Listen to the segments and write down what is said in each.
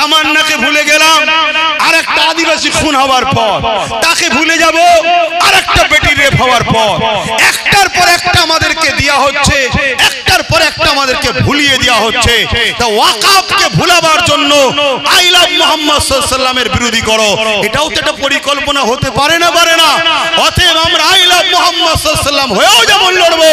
তামান্নাকে ভুলে গেলাম, আর একটা আদিবাসী খুন হওয়ার পর তাকে ভুলে যাব, আর একটা বেটি রেপ হওয়ার পর একটার পর একটা আমাদেরকে দেয়া হচ্ছে, একটার পর একটা আমাদেরকে ভুলিয়ে দেওয়া হচ্ছে। তা ওয়াকাফকে ভুলাবার জন্য আই লাভ মুহাম্মদ সাল্লাল্লাহু আলাইহি ওয়াসাল্লামের বিরোধী করো, এটাও তো একটা পরিকল্পনা হতে পারে না? অতএব আমরা আই লাভ মুহাম্মদ সাল্লাল্লাহু আলাইহি ওয়াসাল্লাম হয়েও যেমন লড়বো,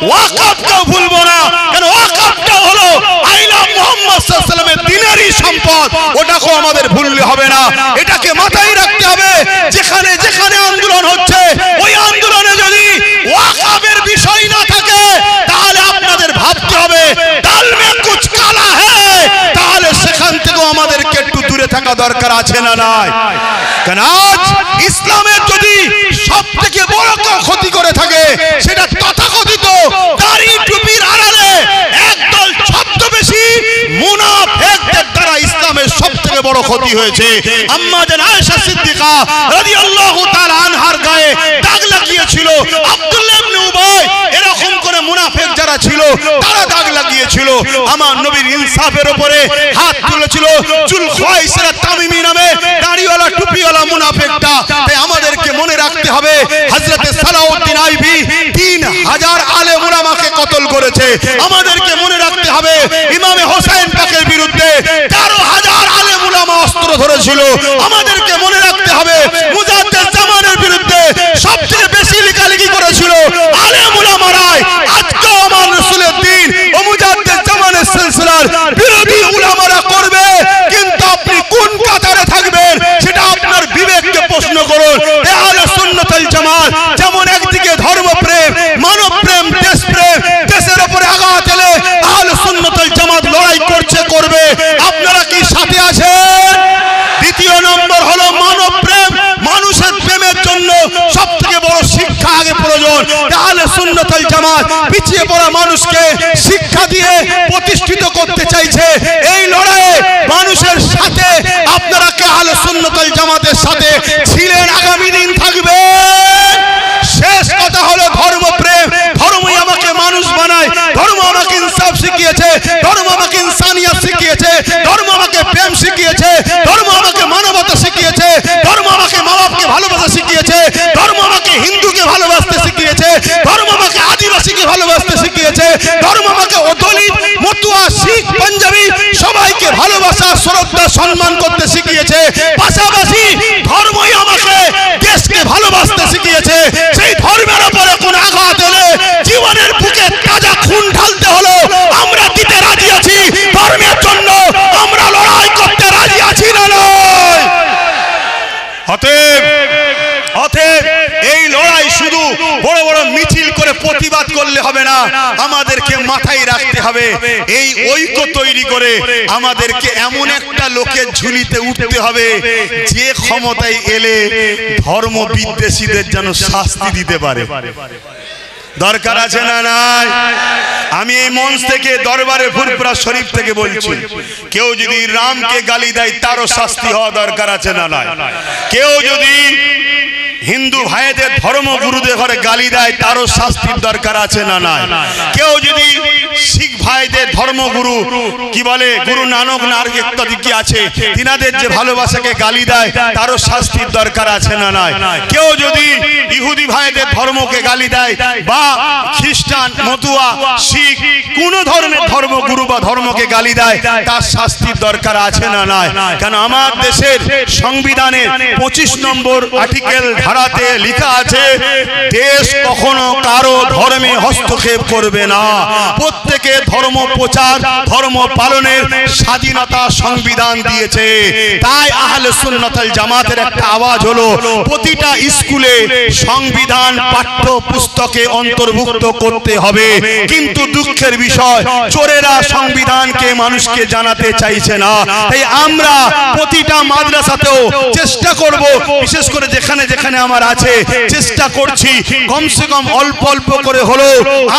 ওয়াকাফকেও ভুলবো না। কারণ ওয়াকাফটা হলো আই লাভ মুহাম্মদ সাল্লাল্লাহু আলাইহি ওয়াসাল্লামের দিনারি সম্পদ, ওটাকেও আমাদের ভুললে হবে না। এটাকে মাথায় রাখতে হবে। যেখানে যেখানে আন্দোলন হচ্ছে, ওই আন্দোলনে যদি ওয়াকাফের বিষয় না থাকে, তাহলে আপনাদের ভাবতে হবে ডাল মে কুছ কালা হ্যায়, তাহলে সেখান থেকেও আমাদেরকে একটু দূরে থাকা দরকার আছে না নাই? কারণ আজ ইসলামের যদি সব থেকে বড় ক্ষতি করে থাকে, সেটা তথাকথিত দাড়ি টুপির আড়ালে একদল ছদ্মবেশী মুনাফিকদের দ্বারা ইসলামের সব থেকে বড় ক্ষতি হয়েছে। আম্মা জান আয়েশা সিদ্দিকা রাদিয়াল্লাহু তাআলা আনহার গায়ে দাগ লাগিয়েছিল আব্দুল্লাহ ইবনে উবাই, এরকম করে মুনাফিক যারা ছিল তারা দাগ লাগিয়েছিল। আমার নবীর ইনসাফের উপরে হাত তুলেছিল জুল খুয়াইসরা তামিমি নামে দাড়িওয়ালা টুপিওয়ালা মুনাফিকটা। তাই আমাদেরকে মনে রাখতে হবে, হযরতে সালাউদ্দিন আইবি 3000 আলেম উলামাকে কতল করেছে। আমাদেরকে মনে রাখতে হবে, ইমামে হোসেন পাকের বিরুদ্ধে 13000 আলেম উলামা অস্ত্র ধরেছিল। আমাদেরকে মনে রাখতে হবে, মুজাদ্দিদ জামানের বিরুদ্ধে সবচেয়ে বেশি লেখালেখি করেছিল আলেম উলামারাই। আজকে আমার রাসূলের দ্বীন ও মুজাদ্দিদ জামানের সিলসিলার বিরোধী উলামারা করবে, কিন্তু আপনি কোন কাতারে থাকবেন সেটা আপনার বিবেককে প্রশ্ন করুন। আহলে সুন্নাত ওয়াল জামাত যেমন একদিকে ধর্মপ্রেম, মানবপ্রেম, দেশপ্রেম, দেশের উপরে আঘাত এলে আহলে সুন্নাত ওয়াল জামাত লড়াই করবে। আপনারা কি সাথে আছেন? দ্বিতীয় নম্বর হলো মানবপ্রেম। মানুষের প্রেমের জন্য সবথেকে বড় শিক্ষা আগে প্রয়োজন। আহলে সুন্নাত ওয়াল জামাত পিছিয়ে পড়া মানুষকে শিক্ষা দিয়ে প্রতিষ্ঠিত করতে চাইছে। এই লড়াইয়ে মানুষের সাথে আপনারা কি আহলে সুন্নাত ওয়াল জামাতের সাথে ছিলেন? আগামী দিন থাকবে। শেষ কথা হলো ধর্মপ্রেম। ধর্মই আমাকে মানুষ বানায়, ধর্ম আমাকে ইনসাফ শিখিয়েছে, ধর্ম আমাকে ইনসানিয়ত শিখিয়েছে, ধর্ম আমাকে প্রেম শিখিয়েছে, ধর্ম আমাকে মানবতা শিখিয়েছে, ধর্ম আমাকে মা বাপকে ভালোবাসা শিখিয়েছে, ধর্ম আমাকে হিন্দুকে ভালোবাসতে শিখিয়েছে, ধর্ম আমাকে আদিবাসীকে ভালোবাসতে শিখিয়েছে, ধর্ম আমাকে দলিত, মতুয়া, শিখ, পাঞ্জাবি সবাইকে ভালোবাসা, শ্রদ্ধা, সম্মান করতে শিখিয়েছে। পাশাপাশি ধর্মই আমাকে দেশকে ভালোবাসতে শিখিয়েছে। সেই ধর্মের উপরে কোন আঘাত এলে জীবনের বুকে তাজা খুন ঢালতে হলো আমরা দিতে রাজি আছি। ধর্মের জন্য আমরা লড়াই করতে রাজি আছি না নয়? অতএব এই লড়াই শুধু বড় বড় মিছিল করে প্রতিবাদ করলে হবে না, আমাদেরকে মাথায় রাখতে হবে এই ঐক্য তৈরি করে আমাদেরকে এমন একটা লোকের ঝুলিতে উঠতে হবে যে ক্ষমতায় এলে ধর্ম বিদ্বেষীদের যেন শাস্তি দিতে পারে। দরকার আছে না নাই? আমি এই মঞ্চ থেকে দরবারে ফুরফুরা শরীফ থেকে বলছি, কেউ যদি রামকে গালি দেয় তারও শাস্তি হওয়া দরকার আছে না নাই? কেউ যদি হিন্দু ভাইদের ধর্মগুরুদের ঘরে গালি দেয় তারও শাস্তির দরকার আছে না নাই? কেউ যদি শিখ ভাইদের ধর্মগুরু কি বলে গুরু নানক না ইত্যাদি কি আছে তিনাদের যে ভালোবাসাকে গালি দেয় তারও শাস্তির দরকার আছে না নাই? কেউ যদি ইহুদি ভাইদের ধর্মকে গালি দেয় বা খ্রিস্টান, মতুয়া, শিখ কোন ধর্মের ধর্মগুরু বা ধর্মকে গালি দেয় তার শাস্তির দরকার আছে না নাই? কেন আমার দেশের সংবিধানের 25 নম্বর আর্টিকেল ধারাতে লেখা আছে, দেশ কখনো কারো ধর্মে হস্তক্ষেপ করবে না। প্রত্যেকে ধর্ম প্রচার, ধর্ম পালনের স্বাধীনতা সংবিধান দিয়েছে। তাই আহলে সুন্নাত ওয়াল জামাতের একটা আওয়াজ হলো, প্রতিটা স্কুলে সংবিধান পাঠ্য পুস্তকে অন্তর্ভুক্ত করতে হবে। কিন্তু দুঃখের বিষয়, চোরেরা সংবিধানকে মানুষকে জানাতে চাইছে না। তাই আমরা প্রতিটা মাদ্রাসাতেও চেষ্টা করব, বিশেষ করে যেখানে যেখানে আমার আছে চেষ্টা করছি কমসে কম অল্প অল্প করে হলো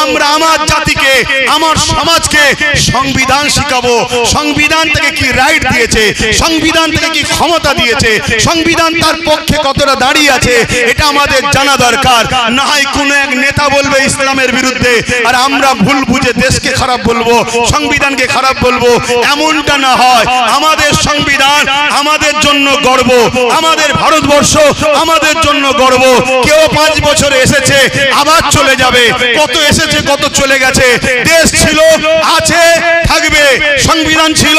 আমরা আমার জাতিকে, আমার সমাজকে সংবিধান শিখাবো। সংবিধান থেকে কি রাইট দিয়েছে, সংবিধান থেকে কি ক্ষমতা দিয়েছে, সংবিধান তার পক্ষে কতটা দাঁড়িয়ে আছে এটা আমাদের জানা দরকার। না হয় কোনো এক নেতা বলবে ইসলামের বিরুদ্ধে আর আমরা ভুল বুঝে দেশকে খারাপ বলবো, সংবিধানকে খারাপ বলবো, এমনটা না হয়। আমাদের সংবিধান চান আমাদের জন্য গর্ব, আমাদের ভারতবর্ষ আমাদের জন্য গর্ব। কেউ 5 বছরে এসেছে আবার চলে যাবে, কত এসেছে কত চলে গেছে। দেশ ছিল, আছে, থাকবে। সংবিধান ছিল,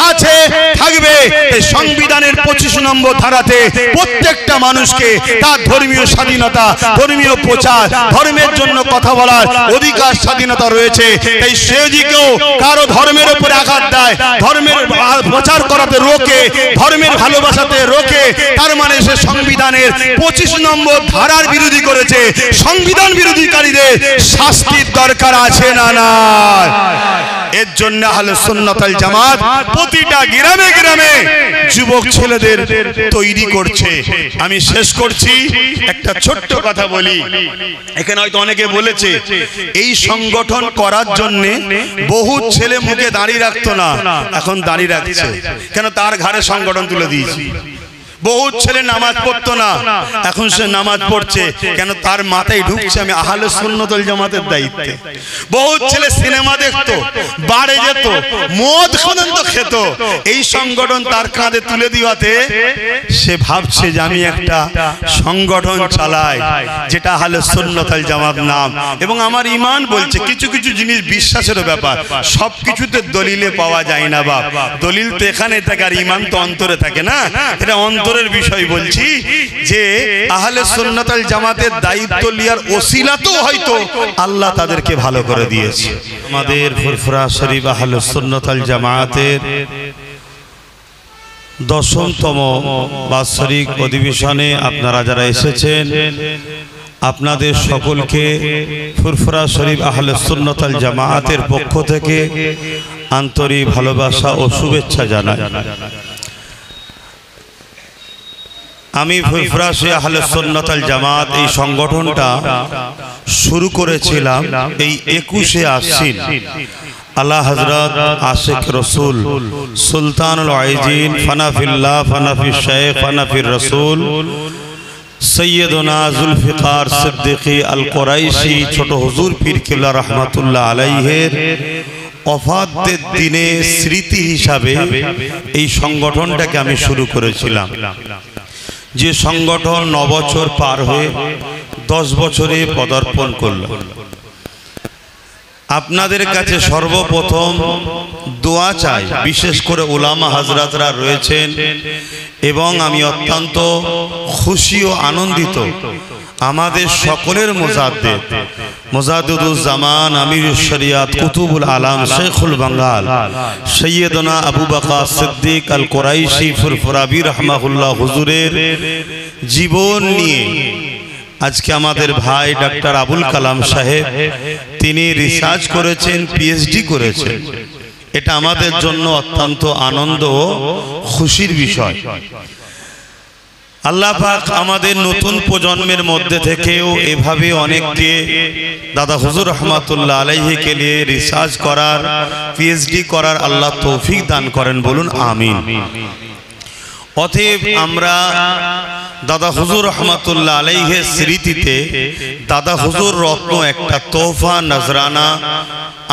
আছে, থাকবে। এই সংবিধানের 25 নম্বর ধারাতে প্রত্যেকটা মানুষকে তার ধর্মীয় স্বাধীনতা, ধর্মীয় প্রচার, ধর্মের জন্য কথা বলার অধিকার, স্বাধীনতা রয়েছে। এই সেজিকেও কারো ধর্মের উপরে আঘাত দেয়, ধর্মের প্রচার করাতে রোকে, ধর্মের ভালোবাসাতে রোকে, তার মানে সে সংবিধানের 25 নম্বর ধারার বিরোধী করেছে। সংবিধান বিরোধীকারীদের শাস্তির দরকার আছে না নাই? এর জন্য আহলে সুন্নাত ওয়াল জামাত প্রতিটা গ্রামে গ্রামে যুবক ছেলেদের তৈরি করছে। আমি শেষ করছি, একটা ছোট্ট কথা বলি। এখানে হয়তো অনেকে বলেছে এই সংগঠন করার জন্য বহু ছেলে মুখে দাঁড়িয়ে রাখতো না, এখন দাঁড়িয়ে রাখছে। কেন? তার ঘাড়ে সংগঠন তুলে দিয়েছি। বহু ছেলে নামাজ পড়তো না, এখন সে নামাজ পড়ছে। কেন? তার মাথায় ঢুকছে আমি আহলে সুন্নাত ওয়াল জামাতের দায়িত্বে। বহু ছেলে সিনেমা দেখতো, বারে যেত, মদ পর্যন্ত খেত, এই সংগঠন তার কাঁধে তুলে দিওয়াতে সে ভাবছে যে আমি একটা সংগঠন চালাই, যেটা আহলে সুন্নাত ওয়াল জামাত নাম। এবং আমার ঈমান বলছে কিছু কিছু জিনিস বিশ্বাসের ব্যাপার, সব কিছুতে দলিলে পাওয়া যায় না বাপ। দলিল তো এখানে থাকে, আর ঈমান তো অন্তরে থাকে না। এটা অন্তরের বিষয় বলছি যে আহলে সুন্নাত ওয়াল জামাতের দায়িত্ব লিয়ার ওসিলাতেও হয়তো আল্লাহ তাদেরকে ভালো করে দিয়েছে। আমাদের ফুরফুরা শরীফ আহলে সুন্নাত ওয়াল জামাতের 10তম বাৎসরিক অধিবেশনে আপনারা যারা এসেছেন, আপনাদের সকলকে ফুরফুরা শরীফ আহলে সুন্নাত ওয়াল জামাতের পক্ষ থেকে আন্তরিক ভালোবাসা ও শুভেচ্ছা জানাই। আমি ফুরফুরা শরীফ আহলে সুন্নাত ওয়াল জামাত এই সংগঠনটা শুরু করেছিলাম এই 21শে আশ্বিন। আল্লাহ হযরত আশিক রসুল সুলতানুল আইজিন ফানাফিল্লাহ ফানাফি শেখ ফানাফির রসুল সৈয়দনা জুলফিকার সিদ্দিকী আল কুরাইশি ছোট হুজুর পীর কিবলা রহমাতুল্লাহ আলাইহির ওফাতের দিনে স্মৃতি হিসাবে এই সংগঠনটাকে আমি শুরু করেছিলাম। যে সংগঠন 9 বছর পার হয়ে 10 বছরে পদার্পণ করল। আপনাদের কাছে সর্বপ্রথম দোয়া চাই, বিশেষ করে উলামা হাজরাতরা রয়েছেন এবং আমি অত্যন্ত খুশি ও আনন্দিত আমাদের সকলের মুজাদ্দিদ মুজাদ্দিদুজ জামান আমিরুশ শরিয়াত কুতুবুল আলাম শেখুল বাঙ্গাল সৈয়দনা আবু বকর সিদ্দিক আল কুরাইশি ফুরফুরাবি রাহমাহুল্লাহ হুজুরের জীবন নিয়ে আজকে আমাদের ভাই ডক্টর আবুল কালাম সাহেব তিনি রিসার্চ করেছেন, পিএইচডি করেছেন। এটা আমাদের জন্য অত্যন্ত আনন্দ ও খুশির বিষয়। আল্লাহ পাক আমাদের নতুন প্রজন্মের মধ্যে থেকেও এভাবে অনেককে দাদা হুজুর রহমাতুল্লাহ আলাইহিকে নিয়ে রিসার্চ করার, পিএইচডি করার আল্লাহ তৌফিক দান করেন, বলুন আমিন। অতএব আমরা দাদা হুজুর রহমাতুল্লাহ আলাইহির স্মৃতিতে দাদা হুজুর রত্ন একটা তোহফা নজরানা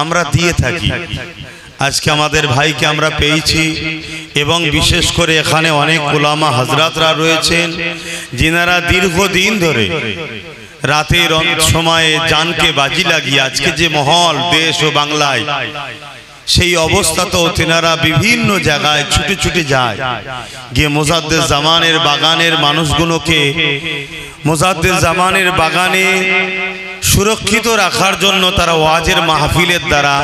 আমরা দিয়ে থাকি। আজকে আমাদের ভাইকে আমরা পেয়েছি এবং বিশেষ করে এখানে অনেক উলামা হযরতরা রয়েছেন যিনারা দীর্ঘদিন ধরে রাতের সময়ে জানকে বাজি লাগিয়ে আজকে যে মহল দেশ ও বাংলায়, সেই অবস্থাতেও তেনারা বিভিন্ন জায়গায় ছুটে ছুটে যায়, গিয়ে মুজাদ্দিদ জামানের বাগানের মানুষগুলোকে মুজাদ্দিদ জামানের বাগানে সুরক্ষিত রাখার জন্য তারা ওয়াজের মাহফিলের দ্বারা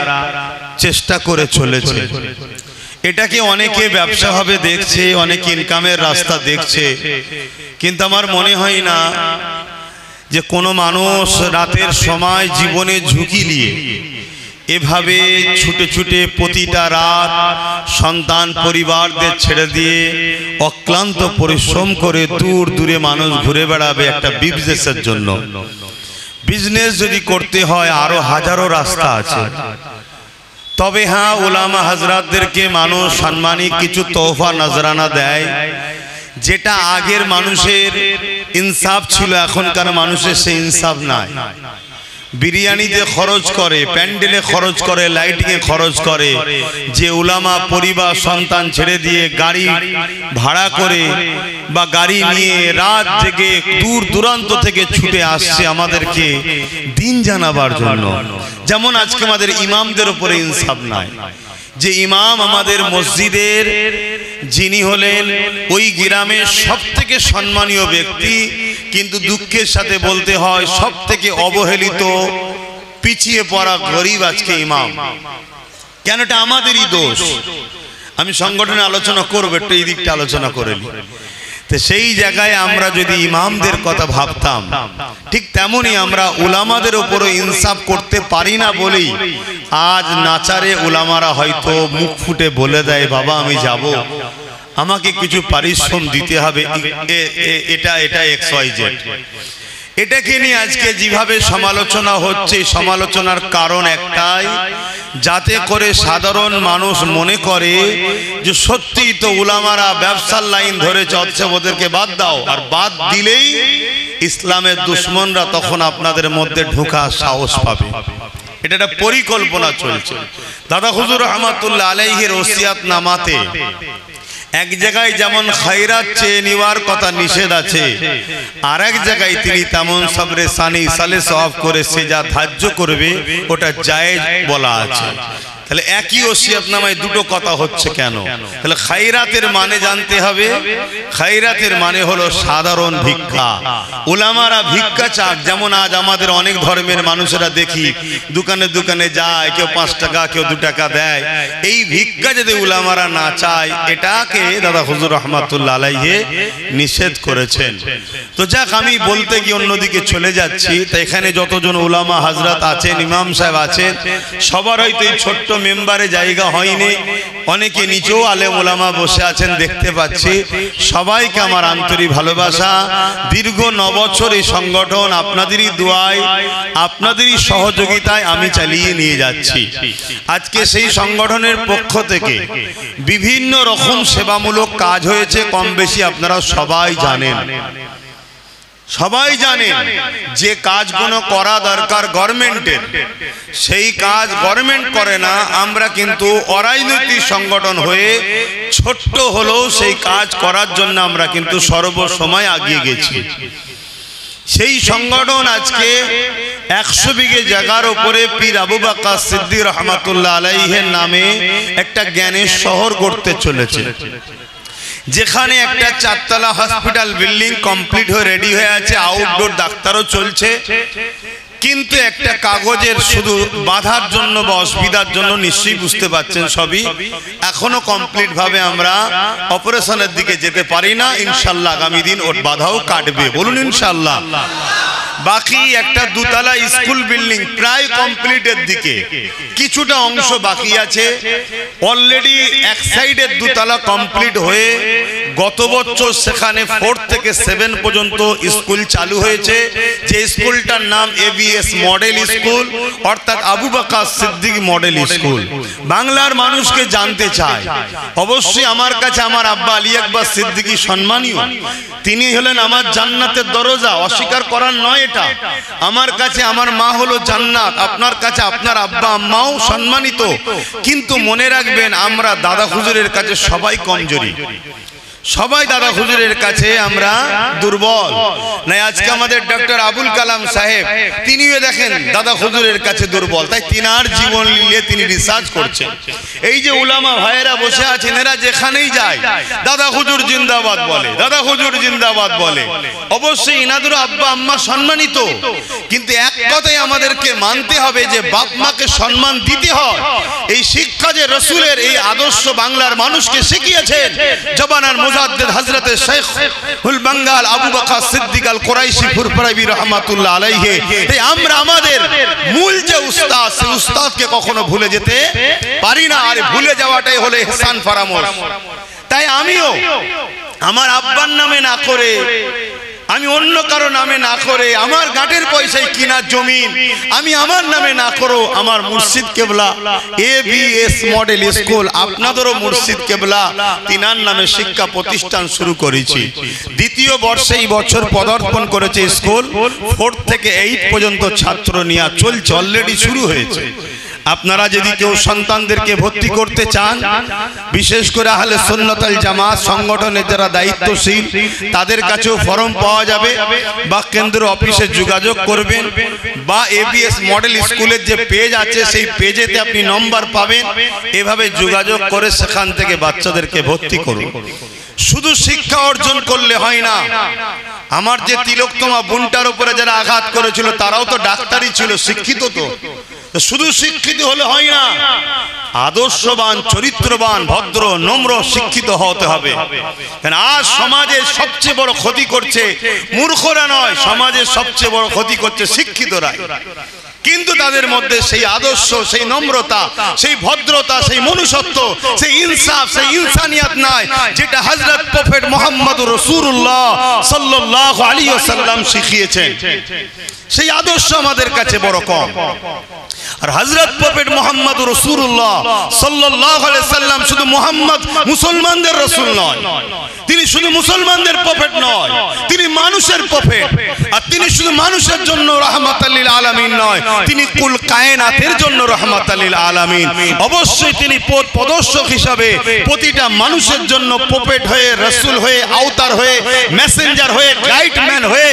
চেষ্টা করে চলেছে। এটাকে অনেকে ব্যবসা ভাবে দেখছে, অনেকে ইনকামের রাস্তা দেখছে, কিন্তু আমার মনে হয় না যে কোনো মানুষ রাতের সময় জীবনে ঝুঁকি নিয়ে এভাবে ছুটে ছুটে প্রতিটা রাত সন্তান পরিবারদের ছেড়ে দিয়ে অক্লান্ত পরিশ্রম করে দূর দূরে মানুষ ঘুরে বেড়াবে একটা বিজনেসের জন্য। বিজনেস যদি করতে হয় আরো হাজারো রাস্তা আছে। তবে হ্যাঁ, উলামা হযরতদেরকে মানুষ সম্মানিক কিছু তোহফা নজরানা দেয়, যেটা আগের মানুষের ইনসাফ ছিল, এখনকার মানুষের সেই ইনসাফ নাই। বিরিয়ানিতে খরচ করে, প্যান্ডেলে খরচ করে, লাইটিংয়ে খরচ করে, যে উলামা পরিবার সন্তান ছেড়ে দিয়ে গাড়ি ভাড়া করে বা গাড়ি নিয়ে রাত জেগে দূর দূরান্ত থেকে ছুটে আসছে আমাদেরকে দিন জানাবার জন্য। যেমন আজকে আমাদের ইমামদের উপরে ইনসাফ নাই, যে ইমাম আমাদের মসজিদের যিনি হলেন ওই গ্রামের সব থেকে সম্মানীয় ব্যক্তি, কিন্তু দুঃখের সাথে বলতে হয় সব থেকে অবহেলিত পিছিয়ে পড়া গরিব আজকে ইমাম। কেন? এটা আমাদেরই দোষ। আমি সংগঠনে আলোচনা করবো, একটু এই দিকটা আলোচনা করে নিই। তো সেই জায়গায় আমরা যদি ইমামদের কথা ভাবতাম, ঠিক তেমনি আমরা উলামাদের উপরও ইনসাফ করতে পারি না বলেই আজ নাচারে উলামারা হয়তো মুখ ফুটে বলে দেয়, বাবা আমি যাব, আমাকে কিছু পারিশ্রম দিতে হবে, এটা XYZ। এটাকে নিয়ে আজকে যেভাবে সমালোচনা হচ্ছে, সমালোচনার কারণ একটাই, যাতে করে সাধারণ মানুষ মনে করে যে সত্যি তো উলামারা ব্যবসার লাইন ধরেছে, অথচ ওদেরকে বাদ দাও। আর বাদ দিলেই ইসলামের দুশ্মনরা তখন আপনাদের মধ্যে ঢোকার সাহস পাবে। এটা একটা পরিকল্পনা চলছে। দাদা হুজুর রহমাতুল্লাহ আলাইহির ওসিয়াত নামাতে এক জায়গায় যেমন খায়রাত চেয়ে নেওয়ার কথা নিষেধ আছে, আর এক জায়গায় তিনি তেমন সবরে সানি সালে সওয়াব করে সে যা ধার্য করবে ওটা জায়েজ বলা আছে। তাহলে একই ওসিয়তনামায় দুটো কথা হচ্ছে কেন? তাহলে খায়রাতের মানে জানতে হবে। খায়রাতের মানে হলো সাধারণ ভিক্ষা। উলামারা ভিক্ষা চাক, যেমন আজ আমাদের অনেক ধর্মের মানুষেরা দেখি দোকানে দোকানে যায়, কেউ 5 টাকা কেউ 2 টাকা দেয়। এই ভিক্ষা যদি উলামারা না চায়, এটাকে দাদা হুজুর রহমাতুল্লাহ আলাইহি নিষেধ করেছেন। তো যাক, আমি বলতে গিয়ে অন্যদিকে চলে যাচ্ছি। তো এখানে যতজন উলামা হযরত আছেন, ইমাম সাহেব আছেন, সবার হয়তো এই ছোট্ট মেম্বারে জায়গা হয়নি, অনেকে নিচেও আলেম ওলামা বসে আছেন দেখতে পাচ্ছি। সবাইকে আমার আন্তরিক ভালোবাসা। দীর্ঘ 9 বছর এই সংগঠন আপনাদেরই দোয়ায়, আপনাদেরই সহযোগিতায় আমি চালিয়ে নিয়ে যাচ্ছি। আজকে সেই সংগঠনের পক্ষ থেকে বিভিন্ন রকম সেবামূলক কাজ হয়েছে, কম বেশি আপনারা সবাই জানেন। সবাই জানেন যে কাজগুলো করা দরকার গভর্নমেন্টের, সেই কাজ গভর্নমেন্ট করে না। আমরা কিন্তু অরাজনৈতিক সংগঠন হয়ে ছোট্ট হলেও সেই কাজ করার জন্য আমরা কিন্তু সর্বসময় এগিয়ে গেছি। সেই সংগঠন আজকে 100 বিঘে জায়গার উপরে পীর আবু বকর সিদ্দিক রহমাতুল্লাহ আলাইহির নামে একটা জ্ঞানের শহর গড়তে চলেছে, যেখানে একটা 4 তলা হসপিটাল বিল্ডিং কমপ্লিট হয়ে রেডি হয়ে আছে, আউটডোর ডাক্তারও চলছে। কিন্তু একটা কাগজের শুধু বাধার জন্য বা অসুবিধার জন্য, নিশ্চয়ই বুঝতে পারছেন সবই, এখনো কমপ্লিট ভাবে আমরা অপারেশনের দিকে যেতে পারি না। ইনশাআল্লাহ আগামী দিন ওর বাধাও কাটবে, বলুন ইনশাআল্লাহ। বাকি একটা 2 তলা স্কুল বিল্ডিং প্রায় কমপ্লিটের দিকে, কিছুটা অংশ বাকি আছে। অলরেডি এক সাইডের 2 তলা কমপ্লিট হয়ে গত বছর সেখানে 4 থেকে 7 পর্যন্ত স্কুল চালু হয়েছে, যে স্কুলটার নাম ABS মডেল স্কুল, অর্থাৎ আবু বকর সিদ্দিক মডেল স্কুল। বাংলার মানুষকে জানতে চায়, অবশ্যই আমার কাছে আমার আব্বা আলী আকবর সিদ্দিকী সম্মানীয়, তিনি হলেন আমার জান্নাতের দরজা, অস্বীকার করার নয় এটা। আমার কাছে আমার মা হলো জান্নাত, আপনার কাছে আপনার আব্বা আম্মাও সম্মানিত। কিন্তু মনে রাখবেন, আমরা দাদা হুজুরের কাছে সবাই কমজোরি, সবাই দাদা হুজুরের কাছে আমরা দুর্বল। নাই আজকে আমাদের ডক্টর আবুল কালাম সাহেব, তিনিও দেখেন দাদা হুজুরের কাছে দুর্বল, তাই তিনার জীবন নিয়ে তিনি রিসার্চ করছেন। এই যে উলামা ভাইয়েরা বসে আছেন, এরা যেখানেই যায় দাদা হুজুর জিন্দাবাদ বলে, দাদা হুজুর জিন্দাবাদ বলে। অবশ্যই ইনাদের আব্বা আম্মা সম্মানিত, কিন্তু এক কথাই আমাদেরকে মানতে হবে যে বাপ মাকে সম্মান দিতে হয়। এই শিক্ষা যে রসুলের এই আদর্শ বাংলার মানুষকে শিখিয়েছেন জবানার মুজাদ্দিদ হযরত শেখুল বাঙ্গাল আবু বকর সিদ্দিক আল কুরাইশি ফুরফুরাবি রাহমাতুল্লাহ আলাইহি। এই আমরা আমাদের মূল যে উস্তাদ, সেই উস্তাদকে কখনো ভুলে যেতে পারি না, আর ভুলে যাওয়াটাই হলো ইহসান ফরামোশ। তাই আমিও আমার আব্বার নামে না করে আমি অন্য কারো নামে না করে আমার গাঁটের পয়সায় কিনা জমিন আমি আমার নামে না করো, আমার মুর্শিদ কেবলা ABS মডেল স্কুল আপনাদেরও মুর্শিদ কেবলা তিনার নামে শিক্ষা প্রতিষ্ঠান শুরু করেছি। দ্বিতীয় বর্ষে এই বছর পদার্পণ করেছে স্কুল। 4 থেকে 8 পর্যন্ত ছাত্র নিয়ে চলছে, অলরেডি শুরু হয়েছে। আপনারা যদি কেউ সন্তানদেরকে ভর্তি করতে চান, বিশেষ করে আহলে সুন্নাত ওয়াল জামাত সংগঠনের যারা দায়িত্বশীল তাদের কাছেও ফর্ম পাওয়া যাবে, বা কেন্দ্র অফিসে যোগাযোগ করবেন, বা ABS মডেল স্কুলের যে পেজ আছে সেই পেজেতে আপনি নম্বর পাবেন, এভাবে যোগাযোগ করে সেখান থেকে বাচ্চাদেরকে ভর্তি করুন। শুধু শিক্ষা অর্জন করলে হয় না। আমার যে তিলকতমা বোনটার উপরে যারা আঘাত করেছিল তারাও তো ডাক্তারই ছিল, শিক্ষিত। তো শুধু শিক্ষিত হলে হয় না, আদর্শবান, চরিত্রবান, ভদ্র, নম্র, শিক্ষিত হতে হবে। কারণ আজ সমাজের সবচেয়ে বড় ক্ষতি করছে মূর্খরা নয়, সমাজের সবচেয়ে বড় ক্ষতি করছে শিক্ষিতরা। কিন্তু তাদের মধ্যে সেই আদর্শ, সেই নম্রতা, সেই ভদ্রতা, সেই মনুষ্যত্ব, সেই ইনসাফ, সেই ইনসানিয়াত নাই, যেটা হযরত প্রফেট মুহাম্মদুর রাসূলুল্লাহ সাল্লাল্লাহু আলাইহি ওয়াসাল্লাম শিখিয়েছেন। সেই আদর্শ আমাদের কাছে বড় কম। আর হযরত প্রফেট মুহাম্মদুর রাসূলুল্লাহ সাল্লাল্লাহু আলাইহি ওয়াসাল্লাম শুধু মুহাম্মদ মুসলমানদের রাসূল নয়, তিনি শুধু মুসলমানদের প্রফেট নয়, তিনি মানুষের প্রফেট। আর তিনি শুধু মানুষের জন্য রাহমাতাল লিল আলামিন নয়, তিনি কুল কায়নাতের জন্য রাহমাতাল লিল আলামিন। অবশ্যই তিনি পথ প্রদর্শক হিসাবে প্রতিটা মানুষের জন্য প্রফেট হয়ে, রাসূল হয়ে, আওতার হয়ে, মেসেঞ্জার হয়ে, গাইডম্যান হয়ে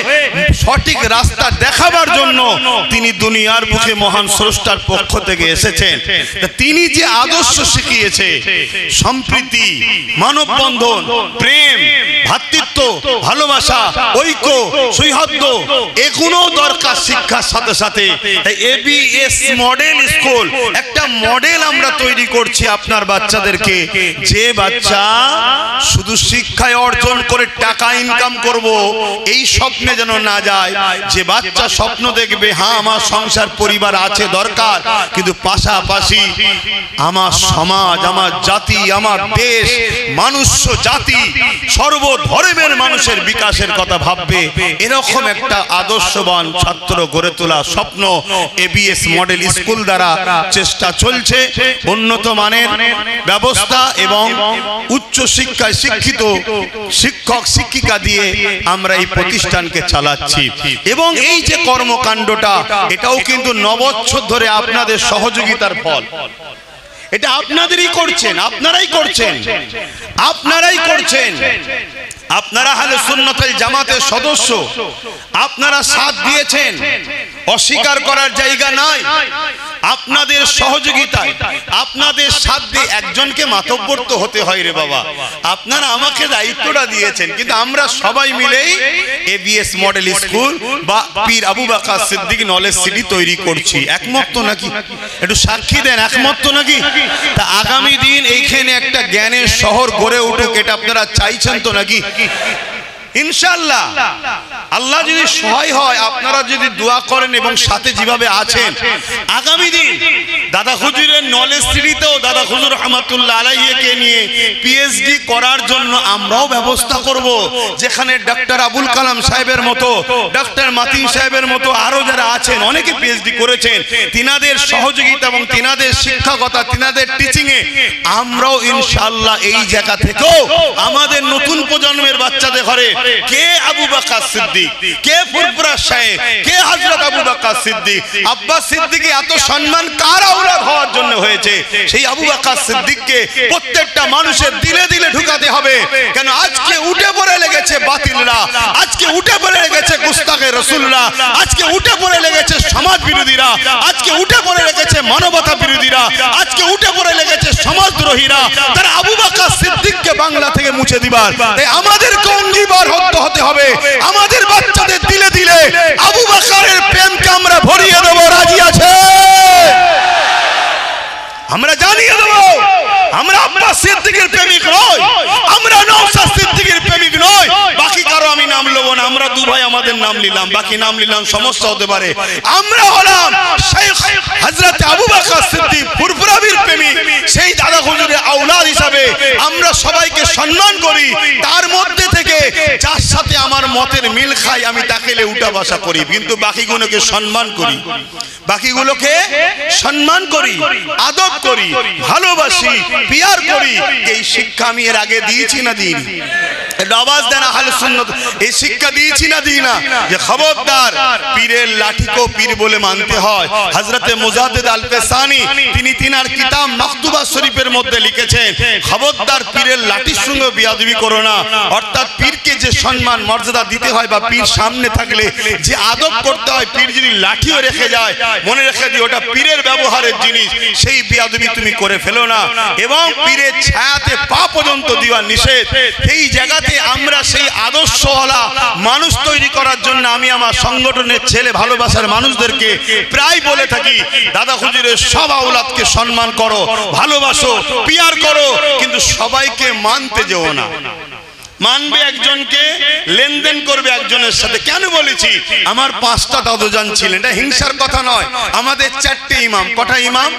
সঠিক রাস্তা দেখাবার জন্য তিনি দুনিয়ার বুকে মহান স্রষ্টার পক্ষ থেকে এসেছেন। তিনি যে আদর্শ শিখিয়েছে, সম্প্রীতি, মানববন্ধন, প্রেম, ভ্রাতৃত্ব, ভালোবাসা, ঐক্য, সৌহার্দ্য, এগুলো দরকার শিক্ষার সাথে সাথে। তাই ABS মডেল স্কুল একটা মডেল আমরা তৈরি করছি আপনার বাচ্চাদেরকে, যে বাচ্চা শুধু শিক্ষায় অর্জন করে টাকা ইনকাম করব এই স্বপ্নে যেন না যায়। যে বাচ্চা স্বপ্ন দেখবে, হ্যাঁ আমার সংসার পরিবার আছে দরকার, কিন্তু পাশাপাশি আমার সমাজ, আমার জাতি, আমার দেশ, মানুষ জাতি, সর্বধর্মের মানুষের বিকাশের কথা ভাববে, এরকম একটা আদর্শবান ছাত্র গড়ে তোলা স্বপ্ন ABS মডেল স্কুল দ্বারা চেষ্টা চলছে। উন্নত মানের ব্যবস্থা এবং উচ্চ শিক্ষায় শিক্ষিত শিক্ষক শিক্ষিকা দিয়ে আমরা এই প্রতিষ্ঠানকে চালাচ্ছি। এবং এই যে কর্মকাণ্ডটা, এটাও কিন্তু 9 বছর ধরে আপনাদের সহযোগিতার ফল। এটা আপনাদেরই করছেন, আপনারাই করছেন, আপনারাই করছেন। আপনারা আহলে সুন্নাত ওয়াল জামাতের সদস্য, আপনারা সাথ দিয়েছেন, অস্বীকার করার জায়গা নাই। আপনাদের সহযোগিতায়, আপনাদের সাথ দিয়ে একজনকে মাতব্বর তো হতে হয় রে বাবা। আপনারা আমাকে দায়িত্বটা দিয়েছেন, কিন্তু আমরা সবাই মিলেই ABS মডেল স্কুল বা পীর আবু বকর সিদ্দিক নলেজ সিটি তৈরি করছি। একমত তো নাকি? একটু সাক্ষী দেন, একমত তো নাকি? তা আগামী দিন এইখানে একটা জ্ঞানের শহর গড়ে উঠুক, এটা আপনারা চাইছেন তো নাকি? ইনশাআল্লাহ আল্লাহ যদি সহায় হয়, আপনারা যদি দোয়া করেন এবং সাথে যেভাবে আছেন, আগামী দিন দাদা হুজুরের নলেজ সিটিতেও দাদা হুজুর রহমাতুল্লাহ আলাইহিকে নিয়ে PhD করার জন্য আমরাও ব্যবস্থা করব। যেখানে ডক্টর আবুল কালাম সাহেবের মতো, ডক্টর মাতিন সাহেবের মতো আরো যারা আছেন, অনেকে PhD করেছেন, তিনাদের সহযোগিতা এবং তিনাদের শিক্ষকতা, তিনাদের টিচিং এ আমরাও ইনশাআল্লাহ এই জায়গা থেকেও আমাদের নতুন প্রজন্মের বাচ্চাদের ঘরে কে আবু বকর সিদ্দিক, কে ফুরফুরা সাহেব, কে হযরত আবু বকর সিদ্দিক, আব্বাস সিদ্দিকী এত সম্মান কার আওলাদ হওয়ার জন্য হয়েছে, সেই আবু বকর সিদ্দিককে প্রত্যেকটা মানুষের দিলে দিলে ঢুকাতে হবে। কেন আজকে উঠে পড়ে লেগেছে বাতিলরা, আজকে উঠে পড়ে লেগেছে গুস্তাখে রাসূলরা, আজকে উঠে পড়ে লেগেছে সমাজ বিরোধীরা, আজকে উঠে পড়ে লেগেছে মানবতা বিরোধীরা, আজকে উঠে পড়ে লেগেছে সমাজদ্রোহীরা। তারা আবু বকর সিদ্দিককে বাংলা থেকে মুছে দিবার, তাই আমাদেরকে অঙ্গীকার হতে হবে। আমাদের বাচ্চাদের দিলে দিলে আবু বকরের প্রেমকে আমরা ভরিয়ে দেব, রাজি আছে? আমরা জানিয়ে দেব আমরা আব্বাস সিদ্দিকের প্রেমিক নই, আমরা নওশাদ সিদ্দিকের প্রেমিক নই। বাকি কারো আমি নাম লব না, আমরা দু ভাই আমাদের নাম নিলাম, বাকি নাম নিলাম সমস্যা হতে পারে। আমরা হলাম শেখ হযরত আবু বকর সিদ্দিক ফুরফুরাবির প্রেমিক, সেই দাদা হুজুরের আওলাদ হিসাবে আমরা সবাইকে সম্মান করি। তার মধ্যে থেকে যার সাথে আমার মতের মিল খাই আমি তাকে উঠা বসা করি, কিন্তু বাকিগুলোকে সম্মান করি, বাকিগুলোকে সম্মান করি, আদব করি, ভালোবাসি, পিয়ার করি। এই শিক্ষা আমি এর আগে দিয়েছি না দিইনি? আওয়াজ দেন আহলে সুন্নাত, এই শিক্ষা দিয়েছি না দিই না? যে খবরদার পীরের লাঠিকেও পীর বলে মানতে হয়। হযরতে মুজাদ্দিদ আল ফেসানি তিনি তিনার কিতাব মাকতুবা শরীফের মধ্যে লিখেছেন, খবরদার পীরের লাঠির সঙ্গে বিয়াদবি করো না। অর্থাৎ পীরকে যে সম্মান মর্যাদা দিতে হয় বা পীর সামনে থাকলে যে আদব করতে হয়, পীর যদি লাঠিও রেখে যায় মনে রেখে দিও ওটা পীরের ব্যবহারের জিনিস, সেই বিয়াদবি তুমি করে ফেলো না। এবং পীরের ছায়াতে পা পর্যন্ত দেওয়া নিষেধ। এই জায়গাতে আমরা সেই আদর্শওয়ালা মানুষ তৈরি করার জন্য আমি আমার সংগঠনের ছেলে ভালোবাসার মানুষদেরকে প্রায় বলে থাকি, দাদা হুজুরের সব আওলাদকে সম্মান করো, ভালোবাসো, পিয়ার করো, কিন্তু সবাইকে মানতে যেও না। মানবে একজনকে, লেনদেন করবে একজনের সাথে। কেন বলেছি? আমার 5টা দাদুজান ছিলেন, এটা হিংসার কথা নয়। আমাদের 4টে ইমাম, কটা ইমাম?